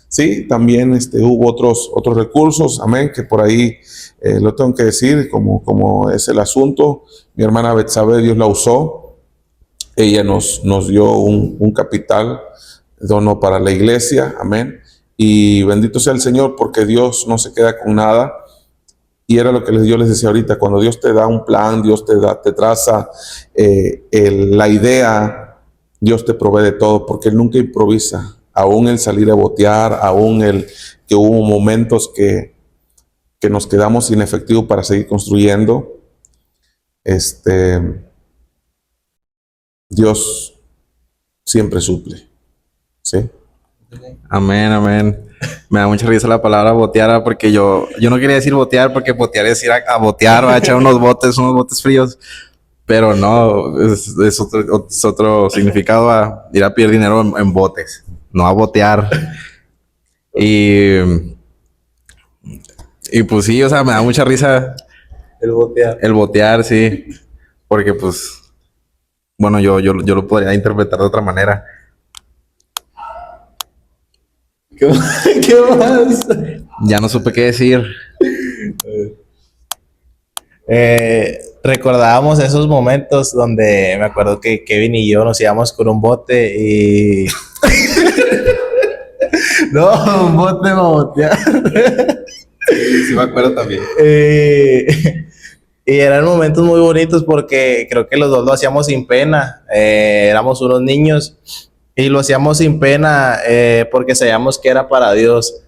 B: ¿sí? También hubo otros recursos, amén, que por ahí lo tengo que decir, como es el asunto. Mi hermana Betsabe, Dios la usó. Ella nos dio un capital, donó para la iglesia, amén. Y bendito sea el Señor, porque Dios no se queda con nada. Y era lo que yo les decía ahorita: cuando Dios te da un plan, Dios te traza la idea, Dios te provee de todo, porque Él nunca improvisa. Aún el salir a botear, aún el que hubo momentos que nos quedamos sin efectivo para seguir construyendo, Dios siempre suple, ¿sí?
D: Amén. Me da mucha risa la palabra botear, porque yo no quería decir botear, porque botear es ir a botear, a echar unos botes fríos. Pero no, es otro significado, a ir a pedir dinero en botes, no a botear. Y pues sí, o sea, me da mucha risa el botear, sí. Porque pues, bueno, yo lo podría interpretar de otra manera.
A: ¿Qué más?
D: Ya no supe qué decir.
A: Recordábamos esos momentos donde me acuerdo que Kevin y yo nos íbamos con un bote y... No, un bote para botear.
D: Sí me acuerdo también.
A: Y eran momentos muy bonitos porque creo que los dos lo hacíamos sin pena. Éramos unos niños y lo hacíamos sin pena porque sabíamos que era para Dios.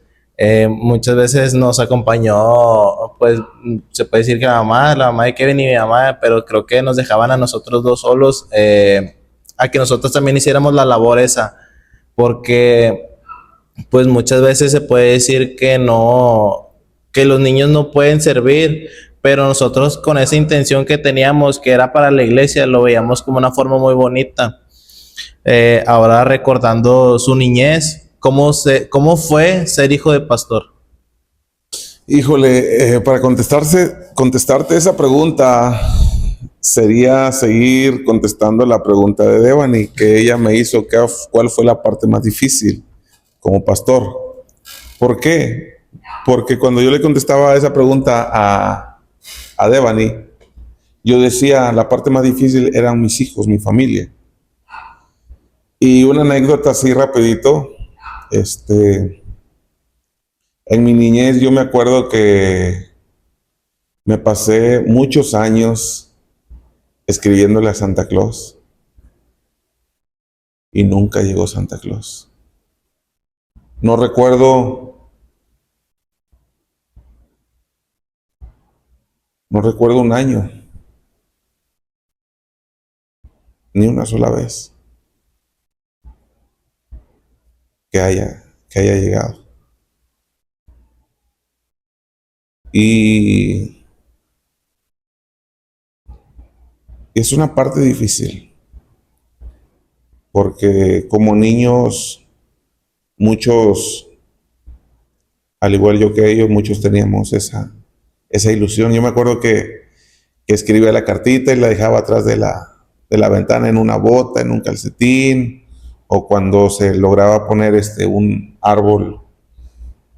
A: Muchas veces nos acompañó, pues se puede decir que la mamá de Kevin y mi mamá, pero creo que nos dejaban a nosotros dos solos, a que nosotros también hiciéramos la labor esa, porque pues muchas veces se puede decir que no, que los niños no pueden servir, pero nosotros con esa intención que teníamos, que era para la iglesia, lo veíamos como una forma muy bonita. Ahora recordando su niñez, ¿cómo fue ser hijo de pastor?
B: Híjole, para contestarte esa pregunta, sería seguir contestando la pregunta de Devani, que ella me hizo, ¿cuál fue la parte más difícil como pastor? ¿Por qué? Porque cuando yo le contestaba esa pregunta a Devani, yo decía, la parte más difícil eran mis hijos, mi familia. Y una anécdota así rapidito, en mi niñez yo me acuerdo que me pasé muchos años escribiéndole a Santa Claus y nunca llegó Santa Claus. No recuerdo un año, ni una sola vez que haya llegado. Y es una parte difícil, porque como niños, muchos, al igual yo que ellos, muchos teníamos esa ilusión. Yo me acuerdo que escribía la cartita y la dejaba atrás de la ventana en una bota, en un calcetín, o cuando se lograba poner un árbol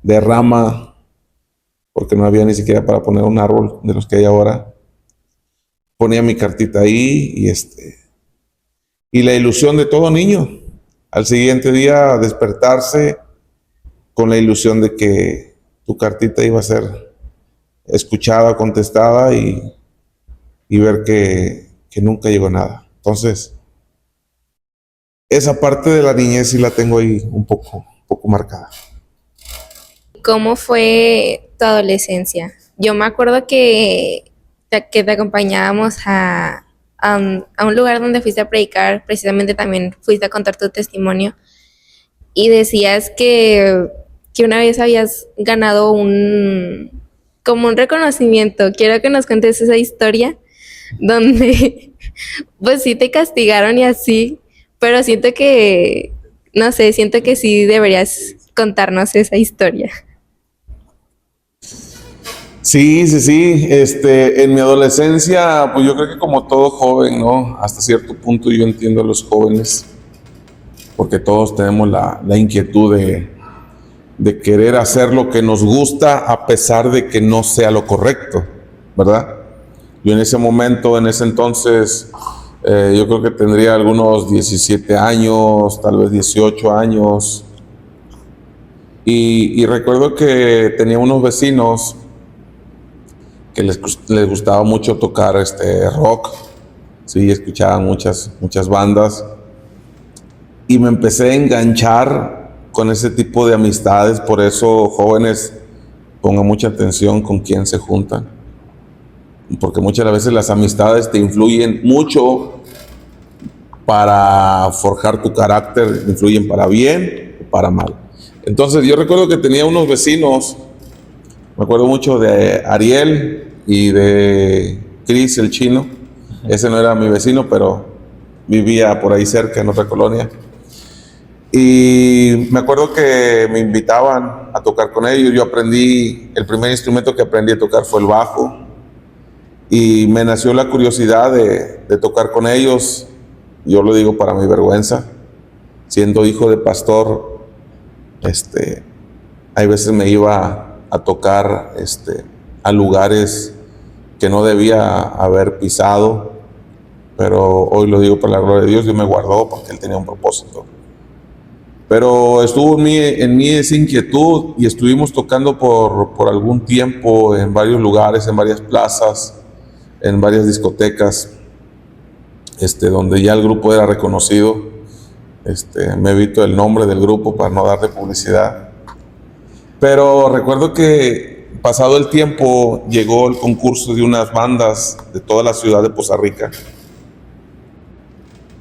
B: de rama, porque no había ni siquiera para poner un árbol de los que hay ahora, ponía mi cartita ahí y la ilusión de todo niño, al siguiente día despertarse con la ilusión de que tu cartita iba a ser escuchada, contestada y ver que nunca llegó nada. Entonces, esa parte de la niñez sí la tengo ahí un poco marcada.
C: ¿Cómo fue tu adolescencia? Yo me acuerdo que te acompañábamos a un lugar donde fuiste a predicar, precisamente también fuiste a contar tu testimonio y decías que una vez habías ganado como un reconocimiento. Quiero que nos cuentes esa historia donde pues sí te castigaron y así, pero siento que sí deberías contarnos esa historia.
B: Sí. En mi adolescencia, pues yo creo que como todo joven, ¿no? Hasta cierto punto yo entiendo a los jóvenes, porque todos tenemos la inquietud de querer hacer lo que nos gusta a pesar de que no sea lo correcto, ¿verdad? Yo en ese momento, en ese entonces, yo creo que tendría algunos 17 años, tal vez 18 años, y recuerdo que tenía unos vecinos que les gustaba mucho tocar rock, sí, escuchaban muchas bandas, y me empecé a enganchar con ese tipo de amistades. Por eso, jóvenes, pongan mucha atención con quién se juntan, porque muchas veces las amistades te influyen mucho para forjar tu carácter, influyen para bien o para mal. Entonces yo recuerdo que tenía unos vecinos, me acuerdo mucho de Ariel y de Chris el chino. Ese no era mi vecino, pero vivía por ahí cerca en otra colonia. Y me acuerdo que me invitaban a tocar con ellos. Yo el primer instrumento que aprendí a tocar fue el bajo. Y me nació la curiosidad de tocar con ellos. Yo lo digo para mi vergüenza. Siendo hijo de pastor, hay veces me iba a tocar a lugares que no debía haber pisado, pero hoy lo digo para la gloria de Dios. Dios me guardó porque Él tenía un propósito. Pero estuvo en mí esa inquietud y estuvimos tocando por algún tiempo en varios lugares, en varias plazas. en varias discotecas, donde ya el grupo era reconocido. Me evito el nombre del grupo para no darle publicidad. Pero recuerdo que pasado el tiempo llegó el concurso de unas bandas de toda la ciudad de Poza Rica.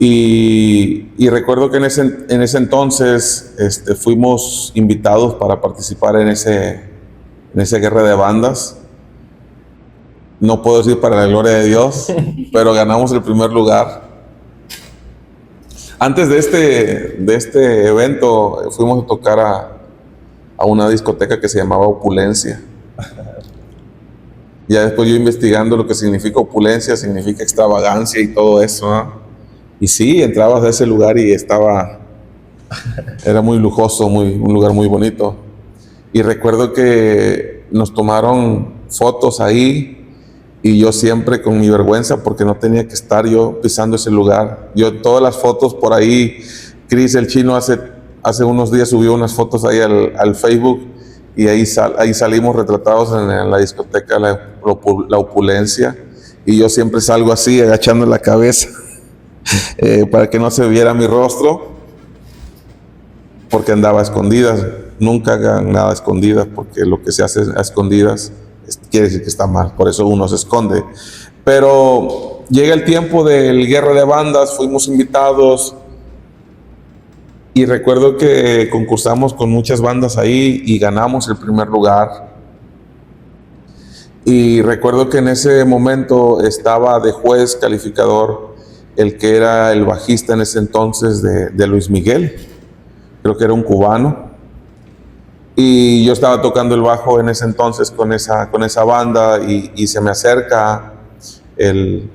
B: Y recuerdo que en ese entonces fuimos invitados para participar en esa guerra de bandas. No puedo decir para la gloria de Dios, pero ganamos el primer lugar. Antes de este evento fuimos a tocar a una discoteca que se llamaba Opulencia. Ya después yo investigando lo que significa opulencia, significa extravagancia y todo eso, ¿no? Y sí, entrabas a ese lugar y era muy lujoso, un lugar muy bonito. Y recuerdo que nos tomaron fotos ahí y yo siempre con mi vergüenza porque no tenía que estar yo pisando ese lugar. Yo todas las fotos por ahí, Chris el chino hace unos días subió unas fotos ahí al Facebook y ahí salimos retratados en la discoteca la Opulencia y yo siempre salgo así agachando la cabeza. Para que no se viera mi rostro, porque andaba a escondidas. Nunca hagan nada a escondidas, porque lo que se hace a escondidas quiere decir que está mal, por eso uno se esconde. Pero llega el tiempo del guerra de bandas, fuimos invitados y recuerdo que concursamos con muchas bandas ahí y ganamos el primer lugar. Y recuerdo que en ese momento estaba de juez calificador el que era el bajista en ese entonces de Luis Miguel, creo que era un cubano, y yo estaba tocando el bajo en ese entonces con esa banda y se me acerca el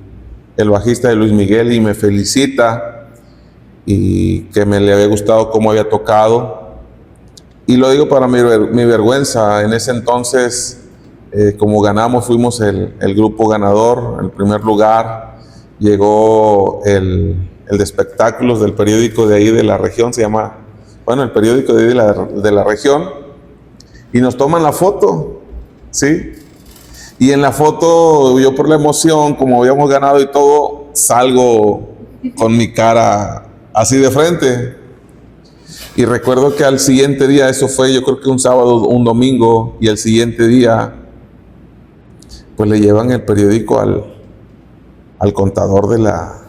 B: bajista de Luis Miguel y me felicita y que me le había gustado cómo había tocado, y lo digo para mi vergüenza. En ese entonces, como ganamos, fuimos el grupo ganador, el primer lugar. Llegó el de espectáculos del periódico de ahí de la región, el periódico de ahí de la región, y nos toman la foto, ¿sí? Y en la foto, yo por la emoción, como habíamos ganado y todo, salgo con mi cara así de frente. Y recuerdo que al siguiente día, eso fue yo creo que un sábado, un domingo, y al siguiente día, pues le llevan el periódico al contador de la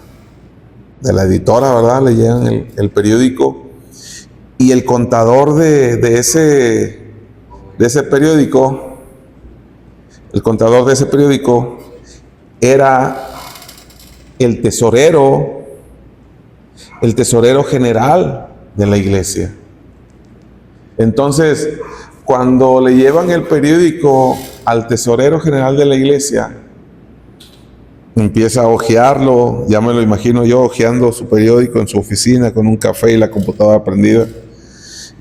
B: editora, ¿verdad? Le llevan el periódico y el contador de ese periódico, era el tesorero general de la iglesia. Entonces, cuando le llevan el periódico al tesorero general de la iglesia, empieza a hojearlo, ya me lo imagino yo hojeando su periódico en su oficina con un café y la computadora prendida,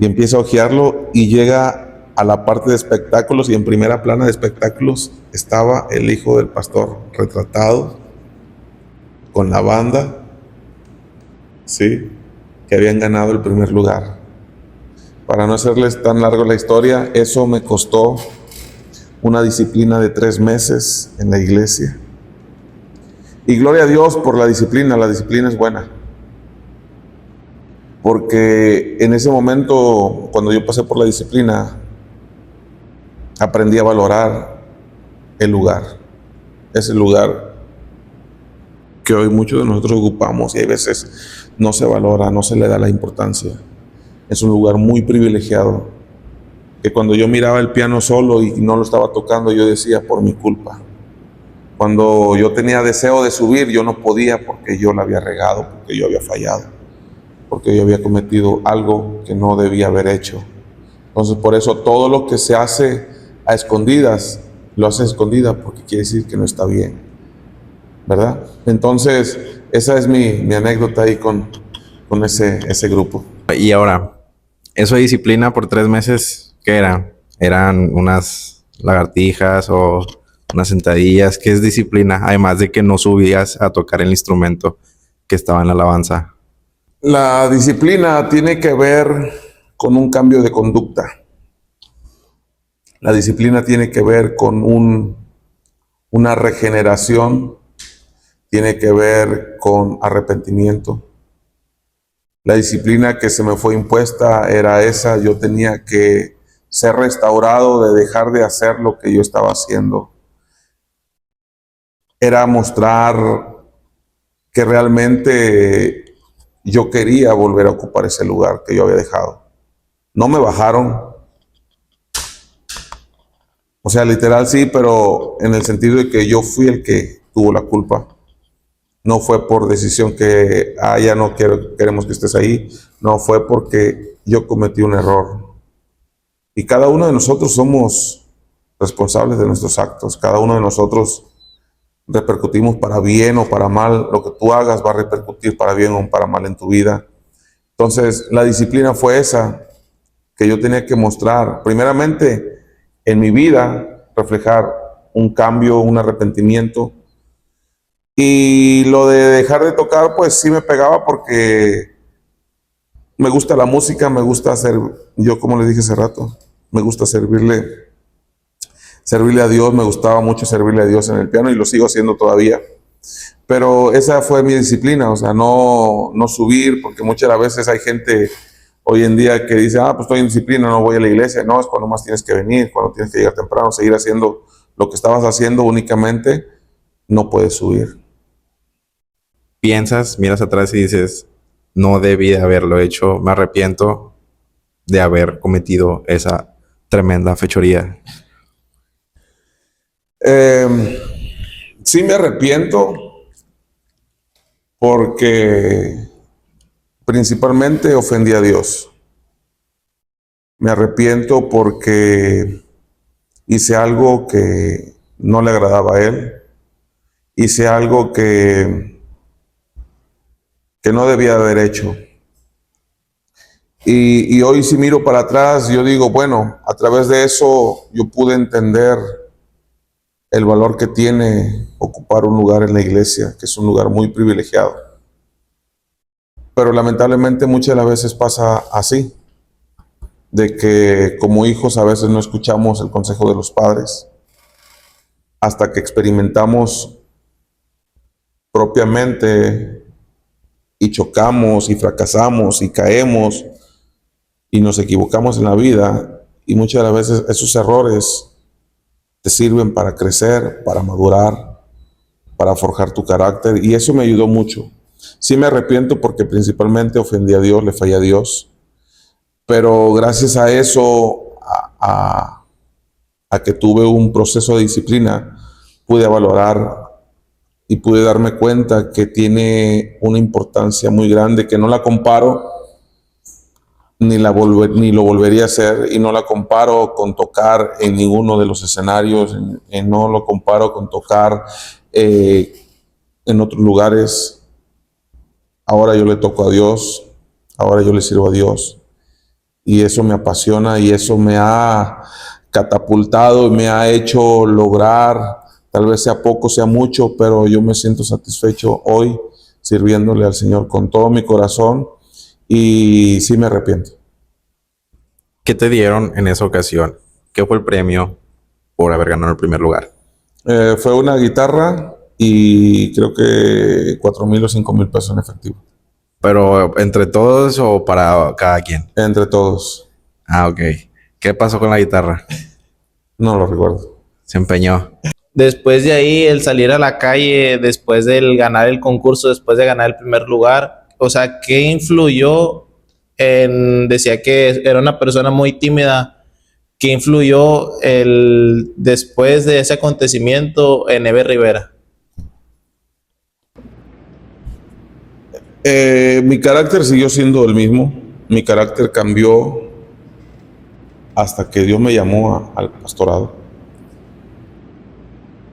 B: y empieza a hojearlo y llega a la parte de espectáculos, y en primera plana de espectáculos estaba el hijo del pastor retratado con la banda, ¿sí?, que habían ganado el primer lugar. Para no hacerles tan largo la historia, eso me costó una disciplina de 3 meses en la iglesia. Y gloria a Dios por la disciplina es buena. Porque en ese momento, cuando yo pasé por la disciplina, aprendí a valorar el lugar. Ese lugar que hoy muchos de nosotros ocupamos y hay veces no se valora, no se le da la importancia. Es un lugar muy privilegiado, que cuando yo miraba el piano solo y no lo estaba tocando, yo decía, por mi culpa. Cuando yo tenía deseo de subir, yo no podía porque yo la había regado, porque yo había fallado, porque yo había cometido algo que no debía haber hecho. Entonces, por eso todo lo que se hace a escondidas, lo hace a escondidas porque quiere decir que no está bien, ¿verdad? Entonces, esa es mi anécdota ahí con ese grupo.
D: Y ahora, eso de disciplina por 3 meses, ¿qué era? ¿Eran unas lagartijas o unas sentadillas? ¿Qué es disciplina? Además de que no subías a tocar el instrumento que estaba en la alabanza.
B: La disciplina tiene que ver con un cambio de conducta. La disciplina tiene que ver con una regeneración, tiene que ver con arrepentimiento. La disciplina que se me fue impuesta era esa. Yo tenía que ser restaurado de dejar de hacer lo que yo estaba haciendo. Era mostrar que realmente yo quería volver a ocupar ese lugar que yo había dejado. No me bajaron. O sea, literal sí, pero en el sentido de que yo fui el que tuvo la culpa. No fue por decisión que, ya no queremos que estés ahí. No, fue porque yo cometí un error. Y cada uno de nosotros somos responsables de nuestros actos. Cada uno de nosotros repercutimos para bien o para mal. Lo que tú hagas va a repercutir para bien o para mal en tu vida. Entonces, la disciplina fue esa que yo tenía que mostrar. Primeramente, en mi vida, reflejar un cambio, un arrepentimiento. Y lo de dejar de tocar, pues sí me pegaba porque me gusta la música, me gusta hacer, yo como les dije hace rato, me gusta servirle a Dios, me gustaba mucho servirle a Dios en el piano y lo sigo haciendo todavía. Pero esa fue mi disciplina, o sea, no subir, porque muchas veces hay gente hoy en día que dice, pues estoy en disciplina, no voy a la iglesia. No, es cuando más tienes que venir, cuando tienes que llegar temprano, seguir haciendo lo que estabas haciendo únicamente, no puedes subir.
D: Piensas, miras atrás y dices, no debí de haberlo hecho, me arrepiento de haber cometido esa tremenda fechoría.
B: Sí me arrepiento porque principalmente ofendí a Dios. Me arrepiento porque hice algo que no le agradaba a Él. Hice algo que no debía haber hecho. Y hoy si miro para atrás, yo digo, bueno, a través de eso yo pude entender el valor que tiene ocupar un lugar en la iglesia, que es un lugar muy privilegiado. Pero lamentablemente muchas de las veces pasa así, de que como hijos a veces no escuchamos el consejo de los padres, hasta que experimentamos propiamente y chocamos y fracasamos y caemos y nos equivocamos en la vida, y muchas de las veces esos errores te sirven para crecer, para madurar, para forjar tu carácter, y eso me ayudó mucho. Sí me arrepiento porque principalmente ofendí a Dios, le fallé a Dios, pero gracias a eso, a que tuve un proceso de disciplina, pude valorar y pude darme cuenta que tiene una importancia muy grande, que no la comparo, ni lo volvería a hacer, y no la comparo con tocar en ninguno de los escenarios, no lo comparo con tocar en otros lugares. Ahora yo le toco a Dios, ahora yo le sirvo a Dios, y eso me apasiona, y eso me ha catapultado y me ha hecho lograr, tal vez sea poco, sea mucho, pero yo me siento satisfecho hoy sirviéndole al Señor con todo mi corazón, y sí me arrepiento.
D: ¿Qué te dieron en esa ocasión? ¿Qué fue el premio por haber ganado el primer lugar?
B: Fue una guitarra y creo que 4,000 o 5,000 pesos en efectivo.
D: ¿Pero entre todos o para cada quien?
B: Entre todos.
D: Ah, ok. ¿Qué pasó con la guitarra?
B: No lo recuerdo.
D: Se empeñó.
A: Después de ahí, el salir a la calle, después del ganar el concurso, después de ganar el primer lugar, o sea, ¿qué influyó decía que era una persona muy tímida, ¿qué influyó después de ese acontecimiento en Eve Rivera?
B: Mi carácter siguió siendo el mismo. Mi carácter cambió hasta que Dios me llamó al pastorado.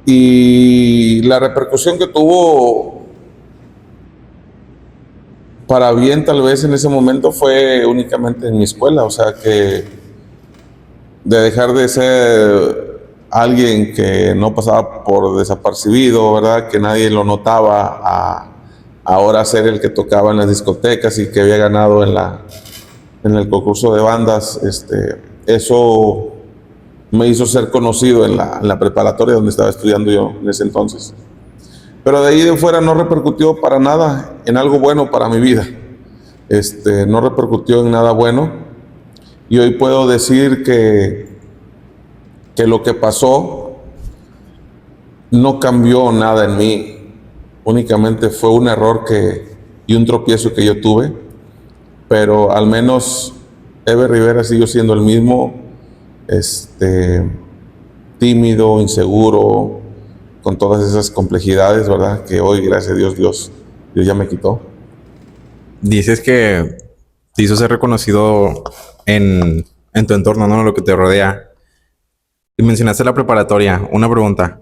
B: Y la repercusión que tuvo para bien tal vez en ese momento fue únicamente en mi escuela. O sea que de dejar de ser alguien que no pasaba por desapercibido, ¿verdad? Que nadie lo notaba, a ahora ser el que tocaba en las discotecas y que había ganado en el concurso de bandas. Eso me hizo ser conocido en la preparatoria donde estaba estudiando yo en ese entonces. Pero de ahí de fuera no repercutió para nada en algo bueno para mi vida. No repercutió en nada bueno. Y hoy puedo decir que lo que pasó no cambió nada en mí. Únicamente fue un error y un tropiezo que yo tuve. Pero al menos Ever Rivera siguió siendo el mismo, tímido, inseguro, con todas esas complejidades, ¿verdad? Que hoy, gracias a Dios ya me quitó.
D: Dices que te hizo ser reconocido en tu entorno, ¿no? Lo que te rodea. Y mencionaste la preparatoria. Una pregunta.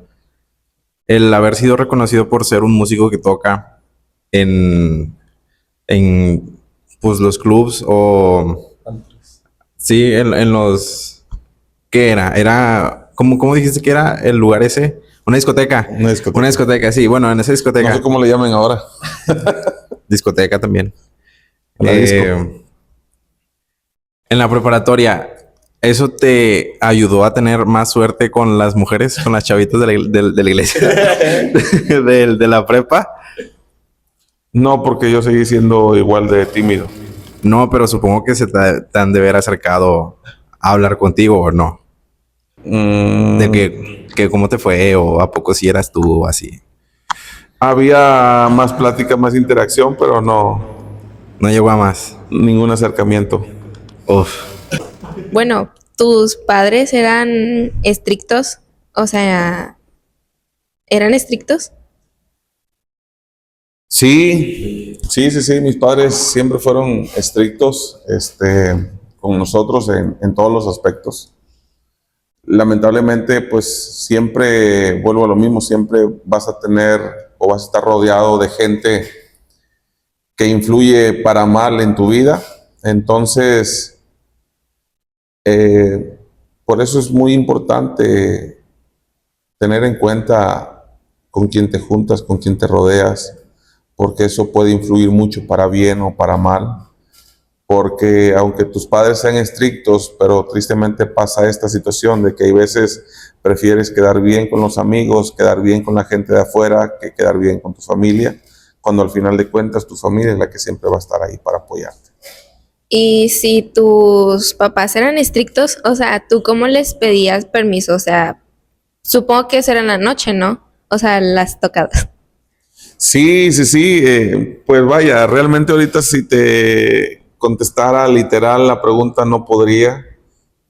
D: El haber sido reconocido por ser un músico que toca en pues los clubs o sí, en los ¿qué era? Era ¿cómo dijiste que era el lugar ese? Una discoteca. Una discoteca, sí. Bueno, en esa discoteca.
B: No sé cómo le llamen ahora.
D: Discoteca también.
B: La disco.
D: En la preparatoria, ¿eso te ayudó a tener más suerte con las mujeres, con las chavitas de la iglesia? de la prepa.
B: No, porque yo seguí siendo igual de tímido.
D: No, pero supongo que se te han de haber acercado a hablar contigo, ¿o no? De que cómo te fue, o a poco si eras tú, o así.
B: Había más plática, más interacción, pero no
D: llegó a más.
B: Ningún acercamiento.
D: Uf.
C: Bueno, ¿tus padres eran estrictos? O sea, ¿eran estrictos?
B: Sí, mis padres siempre fueron estrictos, con nosotros en todos los aspectos. Lamentablemente, pues siempre, vuelvo a lo mismo, siempre vas a tener o vas a estar rodeado de gente que influye para mal en tu vida. Entonces, por eso es muy importante tener en cuenta con quién te juntas, con quién te rodeas, porque eso puede influir mucho para bien o para mal. Porque aunque tus padres sean estrictos, pero tristemente pasa esta situación de que hay veces prefieres quedar bien con los amigos, quedar bien con la gente de afuera, que quedar bien con tu familia, cuando al final de cuentas tu familia es la que siempre va a estar ahí para apoyarte.
C: Y si tus papás eran estrictos, o sea, ¿tú cómo les pedías permiso? O sea, supongo que eso era en la noche, ¿no? O sea, las tocadas.
B: Sí, pues vaya, realmente ahorita si te contestara literal la pregunta no podría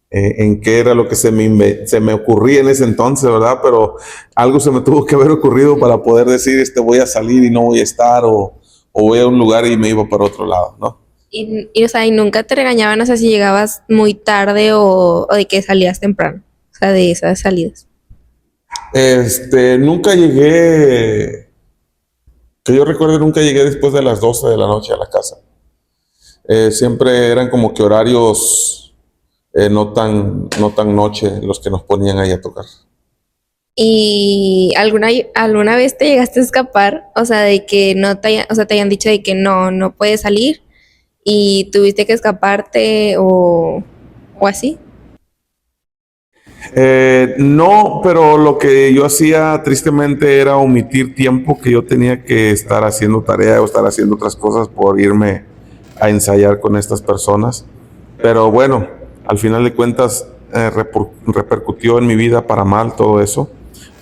B: en qué era lo que se me ocurría en ese entonces, ¿verdad? Pero algo se me tuvo que haber ocurrido para poder decir, voy a salir y no voy a estar, o voy a un lugar y me iba para otro lado, ¿no?
C: O sea, ¿y nunca te regañaban, o sea, si llegabas muy tarde o de que salías temprano? O sea, de esas salidas.
B: Nunca llegué, que yo recuerde, nunca llegué después de las 12 de la noche a la casa. Siempre eran como que horarios no tan noche los que nos ponían ahí a tocar.
C: ¿Y alguna vez te llegaste a escapar? O sea, de que no te, o sea, te hayan dicho de que no puedes salir y tuviste que escaparte o así.
B: No, pero lo que yo hacía tristemente era omitir tiempo que yo tenía que estar haciendo tarea o estar haciendo otras cosas por irme a ensayar con estas personas. Pero bueno, al final de cuentas repercutió en mi vida para mal todo eso.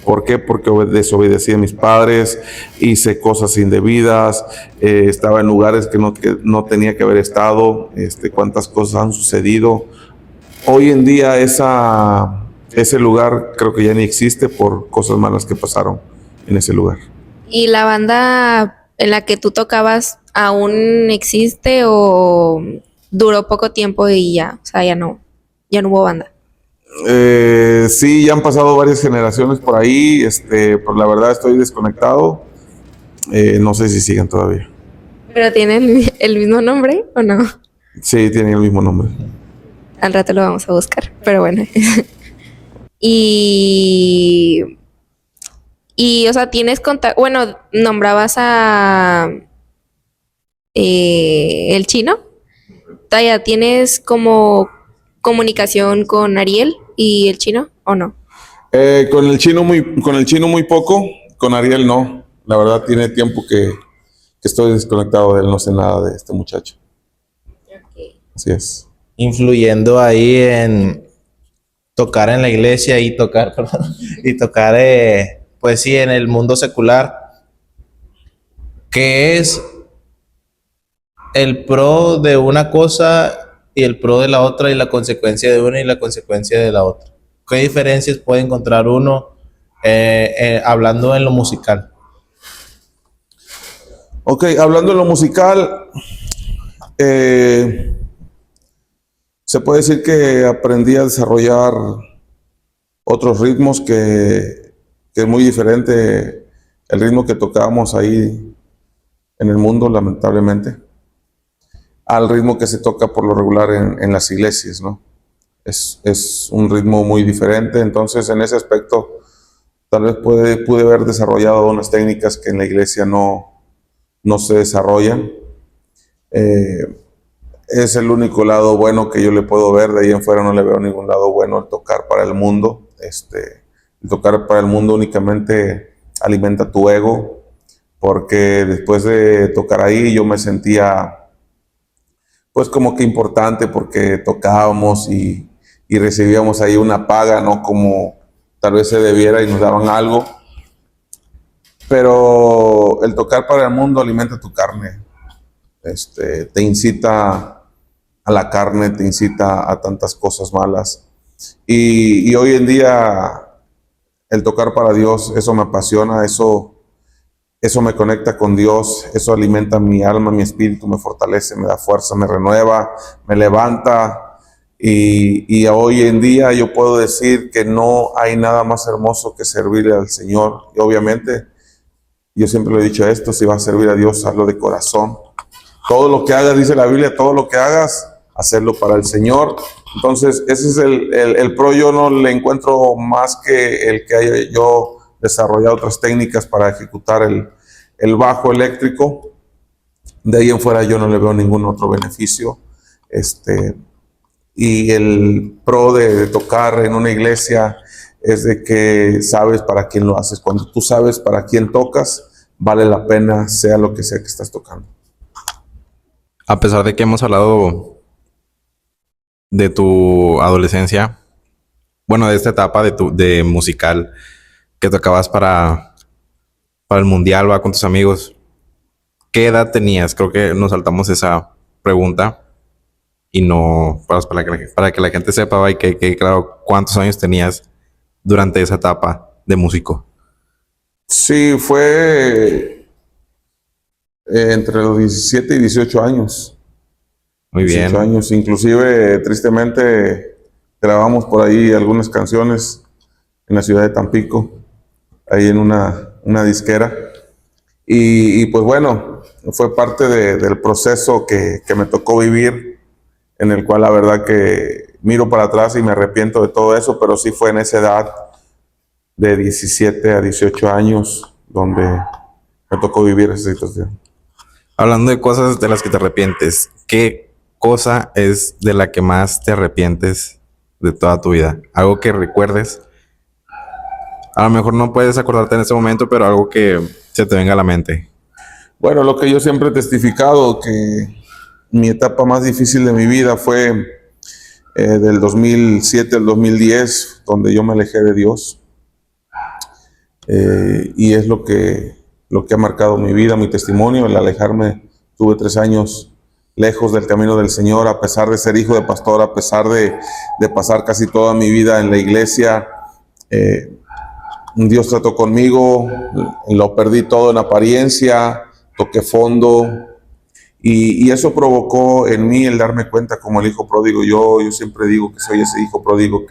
B: ¿Por qué? Porque desobedecí a mis padres, hice cosas indebidas, estaba en lugares que no tenía que haber estado, cuántas cosas han sucedido. Hoy en día ese lugar creo que ya ni existe por cosas malas que pasaron en ese lugar.
C: ¿Y la banda en la que tú tocabas aún existe o duró poco tiempo y ya? O sea, ya no hubo banda.
B: Sí, ya han pasado varias generaciones por ahí, pues la verdad estoy desconectado. No sé si siguen todavía.
C: ¿Pero tienen el mismo nombre o no?
B: Sí, tienen el mismo nombre.
C: Al rato lo vamos a buscar, pero bueno. Y, o sea, tienes contacto, bueno, nombrabas a el chino. Taya, ¿tienes como comunicación con Ariel y el chino o no?
B: Con el chino muy poco, con Ariel no. La verdad tiene tiempo que estoy desconectado de él, no sé nada de este muchacho. Así es.
A: Influyendo ahí en tocar en la iglesia y tocar, perdón, y tocar, pues sí, en el mundo secular, ¿qué es el pro de una cosa y el pro de la otra y la consecuencia de una y la consecuencia de la otra? ¿Qué diferencias puede encontrar uno hablando en lo musical?
B: Ok, hablando de lo musical, se puede decir que aprendí a desarrollar otros ritmos que es muy diferente el ritmo que tocábamos ahí en el mundo, lamentablemente, al ritmo que se toca por lo regular en las iglesias, ¿no? Es un ritmo muy diferente, entonces en ese aspecto tal vez pude haber desarrollado unas técnicas que en la iglesia no se desarrollan. Es el único lado bueno que yo le puedo ver, de ahí en fuera no le veo ningún lado bueno al tocar para el mundo. El tocar para el mundo únicamente alimenta tu ego, porque después de tocar ahí yo me sentía pues como que importante porque tocábamos y recibíamos ahí una paga, no como tal vez se debiera y nos daban algo. Pero el tocar para el mundo alimenta tu carne, te incita a la carne, te incita a tantas cosas malas. Y hoy en día el tocar para Dios, eso me apasiona, eso me conecta con Dios, eso alimenta mi alma, mi espíritu, me fortalece, me da fuerza, me renueva, me levanta. Y hoy en día yo puedo decir que no hay nada más hermoso que servirle al Señor. Y obviamente, yo siempre le he dicho esto, si vas a servir a Dios, hazlo de corazón. Todo lo que hagas, dice la Biblia, todo lo que hagas, hacerlo para el Señor. Entonces, ese es el pro. Yo no le encuentro más que el que haya yo desarrollado otras técnicas para ejecutar el bajo eléctrico. De ahí en fuera yo no le veo ningún otro beneficio. Y el pro de tocar en una iglesia es de que sabes para quién lo haces. Cuando tú sabes para quién tocas, vale la pena, sea lo que sea que estás tocando.
D: A pesar de que hemos hablado de tu adolescencia, bueno, de esta etapa de musical que tocabas para el mundial, va con tus amigos, ¿qué edad tenías? Creo que nos saltamos esa pregunta y no, para que la gente sepa, va, y que claro, ¿cuántos años tenías durante esa etapa de músico?
B: Sí, fue entre los 17 y 18 años.
D: Muy
B: 18
D: bien.
B: años, inclusive tristemente grabamos por ahí algunas canciones en la ciudad de Tampico, ahí en una disquera. Y pues bueno, fue parte del proceso que me tocó vivir, en el cual la verdad que miro para atrás y me arrepiento de todo eso, pero sí fue en esa edad de 17 a 18 años donde me tocó vivir esa situación.
D: Hablando de cosas de las que te arrepientes, ¿qué cosa es de la que más te arrepientes de toda tu vida? Algo que recuerdes. A lo mejor no puedes acordarte en este momento, pero algo que se te venga a la mente.
B: Bueno, lo que yo siempre he testificado, que mi etapa más difícil de mi vida fue del 2007 al 2010, donde yo me alejé de Dios. Y es lo que ha marcado mi vida, mi testimonio, el alejarme. Tuve 3 años lejos del camino del Señor, a pesar de ser hijo de pastor, a pesar de pasar casi toda mi vida en la iglesia. Dios trató conmigo, lo perdí todo en apariencia, toqué fondo, y eso provocó en mí el darme cuenta como el hijo pródigo. Yo siempre digo que soy ese hijo pródigo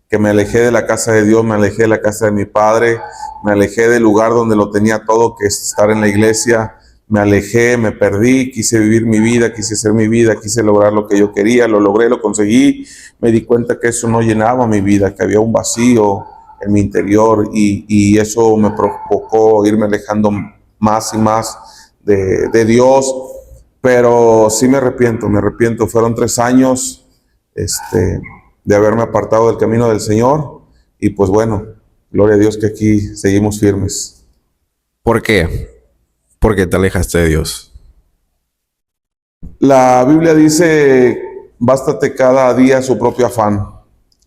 B: que me alejé de la casa de Dios, me alejé de la casa de mi padre, me alejé del lugar donde lo tenía todo, que es estar en la iglesia. Me alejé, me perdí, quise vivir mi vida, quise hacer mi vida, quise lograr lo que yo quería, lo logré, lo conseguí. Me di cuenta que eso no llenaba mi vida, que había un vacío en mi interior, y eso me provocó irme alejando más y más de Dios. Pero sí me arrepiento. Fueron 3 años de haberme apartado del camino del Señor. Y pues bueno, gloria a Dios que aquí seguimos firmes.
D: ¿Por qué? ¿Por qué te alejaste de Dios?
B: La Biblia dice, bástate cada día su propio afán.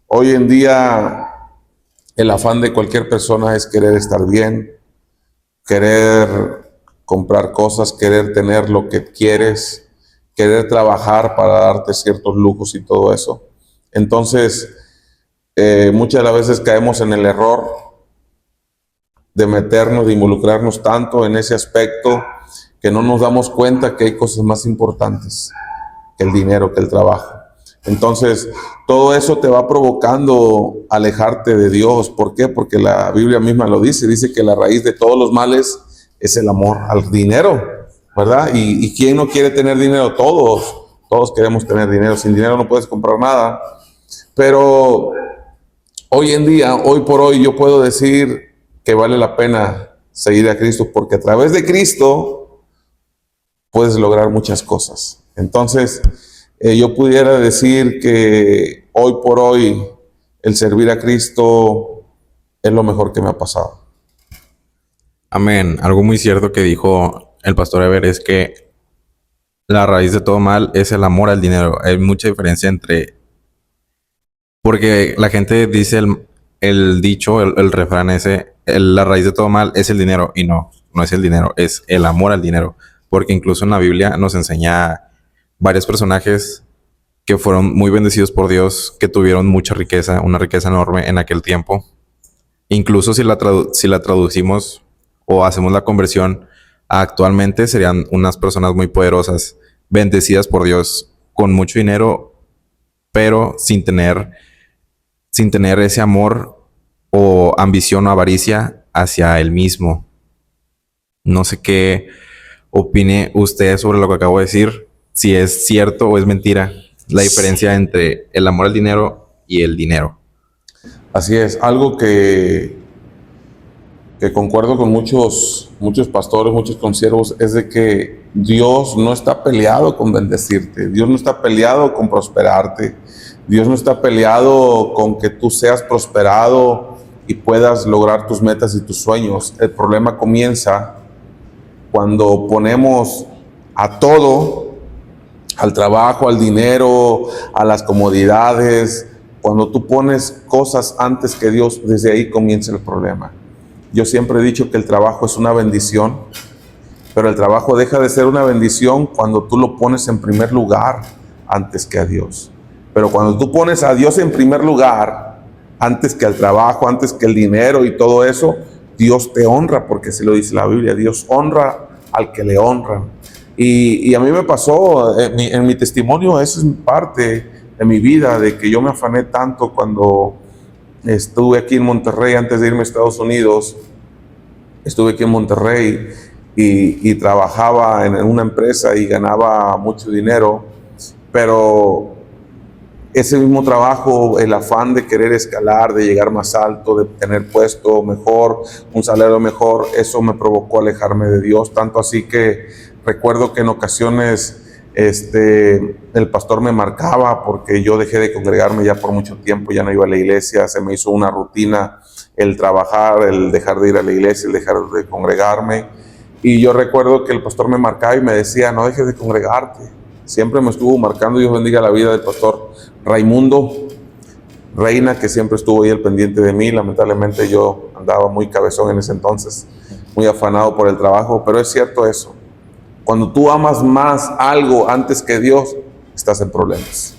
B: Hoy en día el afán de cualquier persona es querer estar bien, querer comprar cosas, querer tener lo que quieres, querer trabajar para darte ciertos lujos y todo eso. Entonces, muchas de las veces caemos en el error de meternos, de involucrarnos tanto en ese aspecto que no nos damos cuenta que hay cosas más importantes que el dinero, que el trabajo. Entonces, todo eso te va provocando alejarte de Dios. ¿Por qué? Porque la Biblia misma lo dice que la raíz de todos los males es el amor al dinero, ¿verdad? ¿Y quién no quiere tener dinero? Todos queremos tener dinero. Sin dinero no puedes comprar nada. Pero hoy en día, hoy por hoy, yo puedo decir que vale la pena seguir a Cristo, porque a través de Cristo puedes lograr muchas cosas. Entonces, yo pudiera decir que hoy por hoy el servir a Cristo es lo mejor que me ha pasado.
D: Amén. Algo muy cierto que dijo el pastor Ever es que la raíz de todo mal es el amor al dinero. Hay mucha diferencia entre... Porque la gente dice el dicho, el refrán ese, la raíz de todo mal es el dinero. Y no es el dinero, es el amor al dinero. Porque incluso en la Biblia nos enseña varios personajes que fueron muy bendecidos por Dios, que tuvieron mucha riqueza, una riqueza enorme en aquel tiempo. Incluso si la traducimos o hacemos la conversión actualmente, serían unas personas muy poderosas, bendecidas por Dios, con mucho dinero, pero sin tener ese amor o ambición o avaricia hacia él mismo. No sé qué opine usted sobre lo que acabo de decir, si es cierto o es mentira la diferencia entre el amor al dinero y el dinero.
B: Así es, algo que concuerdo con muchos pastores, muchos consiervos, es de que Dios no está peleado con bendecirte, Dios no está peleado con prosperarte, Dios no está peleado con que tú seas prosperado y puedas lograr tus metas y tus sueños. El problema comienza cuando ponemos a todo, al trabajo, al dinero, a las comodidades. Cuando tú pones cosas antes que Dios, desde ahí comienza el problema. Yo siempre he dicho que el trabajo es una bendición, pero el trabajo deja de ser una bendición cuando tú lo pones en primer lugar antes que a Dios. Pero cuando tú pones a Dios en primer lugar, antes que al trabajo, antes que el dinero y todo eso, Dios te honra, porque así lo dice la Biblia. Dios honra al que le honran. Y a mí me pasó, en mi testimonio, eso es parte de mi vida, de que yo me afané tanto cuando estuve aquí en Monterrey antes de irme a Estados Unidos. Estuve aquí en Monterrey y trabajaba en una empresa y ganaba mucho dinero, pero ese mismo trabajo, el afán de querer escalar, de llegar más alto, de tener puesto mejor, un salario mejor, eso me provocó alejarme de Dios, tanto así que recuerdo que en ocasiones el pastor me marcaba porque yo dejé de congregarme ya por mucho tiempo, ya no iba a la iglesia, se me hizo una rutina el trabajar, el dejar de ir a la iglesia, el dejar de congregarme. Y yo recuerdo que el pastor me marcaba y me decía, no dejes de congregarte. Siempre me estuvo marcando. Dios bendiga la vida del pastor Raimundo Reina, que siempre estuvo ahí al pendiente de mí. Lamentablemente yo andaba muy cabezón en ese entonces, muy afanado por el trabajo, pero es cierto eso. Cuando tú amas más algo antes que Dios, estás en problemas.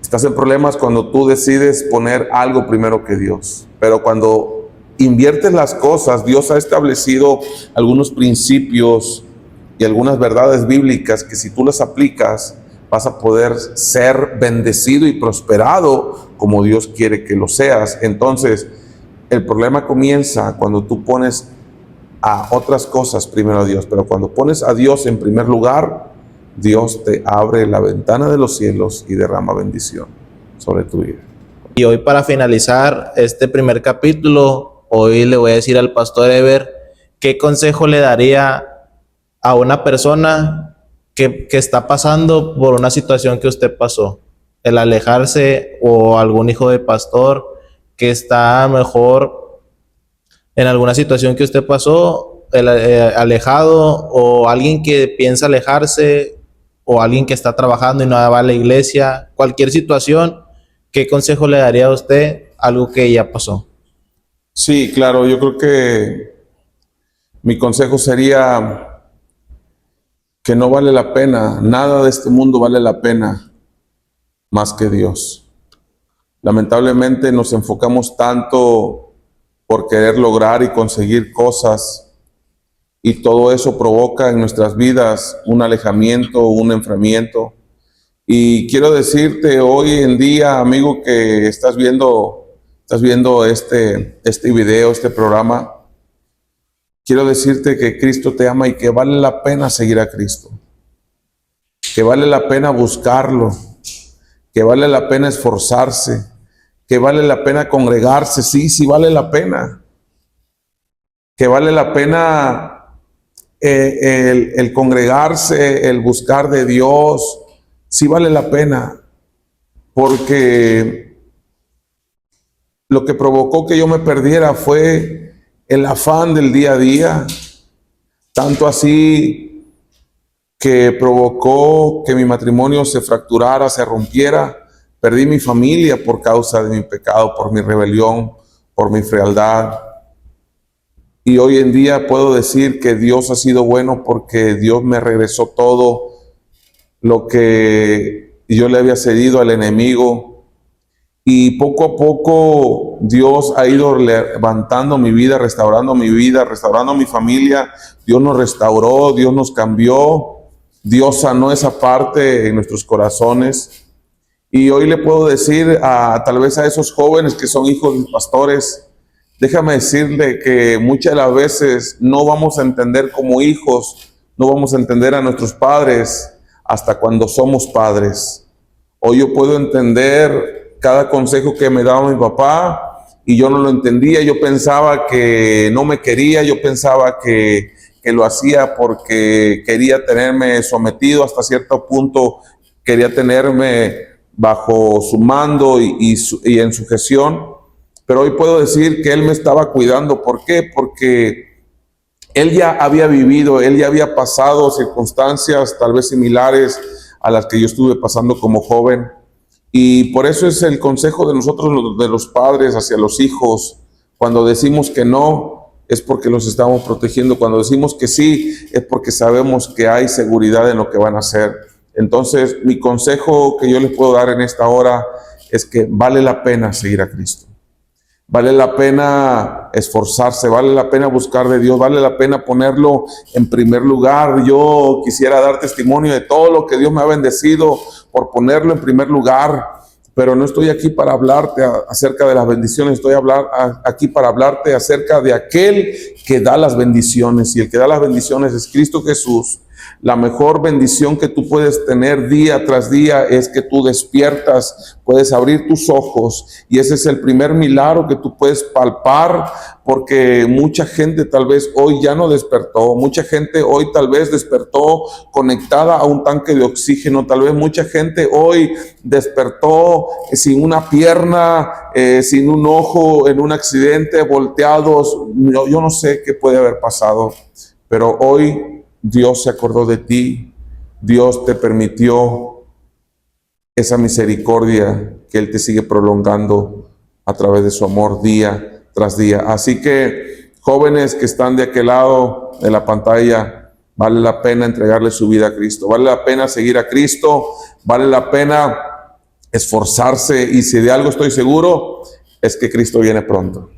B: Estás en problemas cuando tú decides poner algo primero que Dios. Pero cuando inviertes las cosas, Dios ha establecido algunos principios y algunas verdades bíblicas que si tú las aplicas, vas a poder ser bendecido y prosperado como Dios quiere que lo seas. Entonces, el problema comienza cuando tú pones a otras cosas primero a Dios, pero cuando pones a Dios en primer lugar, Dios te abre la ventana de los cielos y derrama bendición sobre tu vida.
A: Y hoy, para finalizar este primer capítulo, hoy le voy a decir al pastor Ever qué consejo le daría a una persona que está pasando por una situación que usted pasó. el alejarse, o algún hijo de pastor que está mejor en alguna situación que usted pasó, alejado, o alguien que piensa alejarse, o alguien que está trabajando y no va a la iglesia, cualquier situación, ¿qué consejo le daría a usted? Algo que ya pasó.
B: Sí, claro, yo creo que mi consejo sería que no vale la pena, nada de este mundo vale la pena más que Dios. Lamentablemente nos enfocamos tanto por querer lograr y conseguir cosas, y todo eso provoca en nuestras vidas un alejamiento, un enfriamiento. Y quiero decirte hoy en día, amigo, que estás viendo este video, este programa, quiero decirte que Cristo te ama y que vale la pena seguir a Cristo, que vale la pena buscarlo, que vale la pena esforzarse, que vale la pena congregarse, sí vale la pena, que vale la pena el congregarse, el buscar de Dios, sí vale la pena, porque lo que provocó que yo me perdiera fue el afán del día a día, tanto así que provocó que mi matrimonio se fracturara, se rompiera. Perdí mi familia por causa de mi pecado, por mi rebelión, por mi frialdad. Y hoy en día puedo decir que Dios ha sido bueno, porque Dios me regresó todo lo que yo le había cedido al enemigo. Y poco a poco Dios ha ido levantando mi vida, restaurando mi familia. Dios nos restauró, Dios nos cambió, Dios sanó esa parte en nuestros corazones. Y hoy le puedo decir tal vez a esos jóvenes que son hijos de pastores, déjame decirle que muchas de las veces no vamos a entender como hijos, no vamos a entender a nuestros padres hasta cuando somos padres. Hoy yo puedo entender cada consejo que me daba mi papá y yo no lo entendía. Yo pensaba que no me quería, yo pensaba que lo hacía porque quería tenerme sometido hasta cierto punto, quería tenerme bajo su mando y en sujeción. Pero hoy puedo decir que Él me estaba cuidando. ¿Por qué? Porque Él ya había vivido, Él ya había pasado circunstancias tal vez similares a las que yo estuve pasando como joven. Y por eso es el consejo de nosotros, de los padres hacia los hijos. Cuando decimos que no, es porque los estamos protegiendo. Cuando decimos que sí, es porque sabemos que hay seguridad en lo que van a hacer. Entonces, mi consejo que yo les puedo dar en esta hora es que vale la pena seguir a Cristo. Vale la pena esforzarse, vale la pena buscar de Dios, vale la pena ponerlo en primer lugar. Yo quisiera dar testimonio de todo lo que Dios me ha bendecido por ponerlo en primer lugar, pero no estoy aquí para hablarte acerca de las bendiciones, estoy aquí para hablarte acerca de aquel que da las bendiciones, y el que da las bendiciones es Cristo Jesús. La mejor bendición que tú puedes tener día tras día es que tú despiertas, puedes abrir tus ojos, y ese es el primer milagro que tú puedes palpar, porque mucha gente tal vez hoy ya no despertó, mucha gente hoy tal vez despertó conectada a un tanque de oxígeno, tal vez mucha gente hoy despertó sin una pierna, sin un ojo, en un accidente, volteados. Yo no sé qué puede haber pasado, pero hoy Dios se acordó de ti, Dios te permitió esa misericordia que Él te sigue prolongando a través de su amor día tras día. Así que, jóvenes que están de aquel lado de la pantalla, vale la pena entregarle su vida a Cristo, vale la pena seguir a Cristo, vale la pena esforzarse, y si de algo estoy seguro, es que Cristo viene pronto.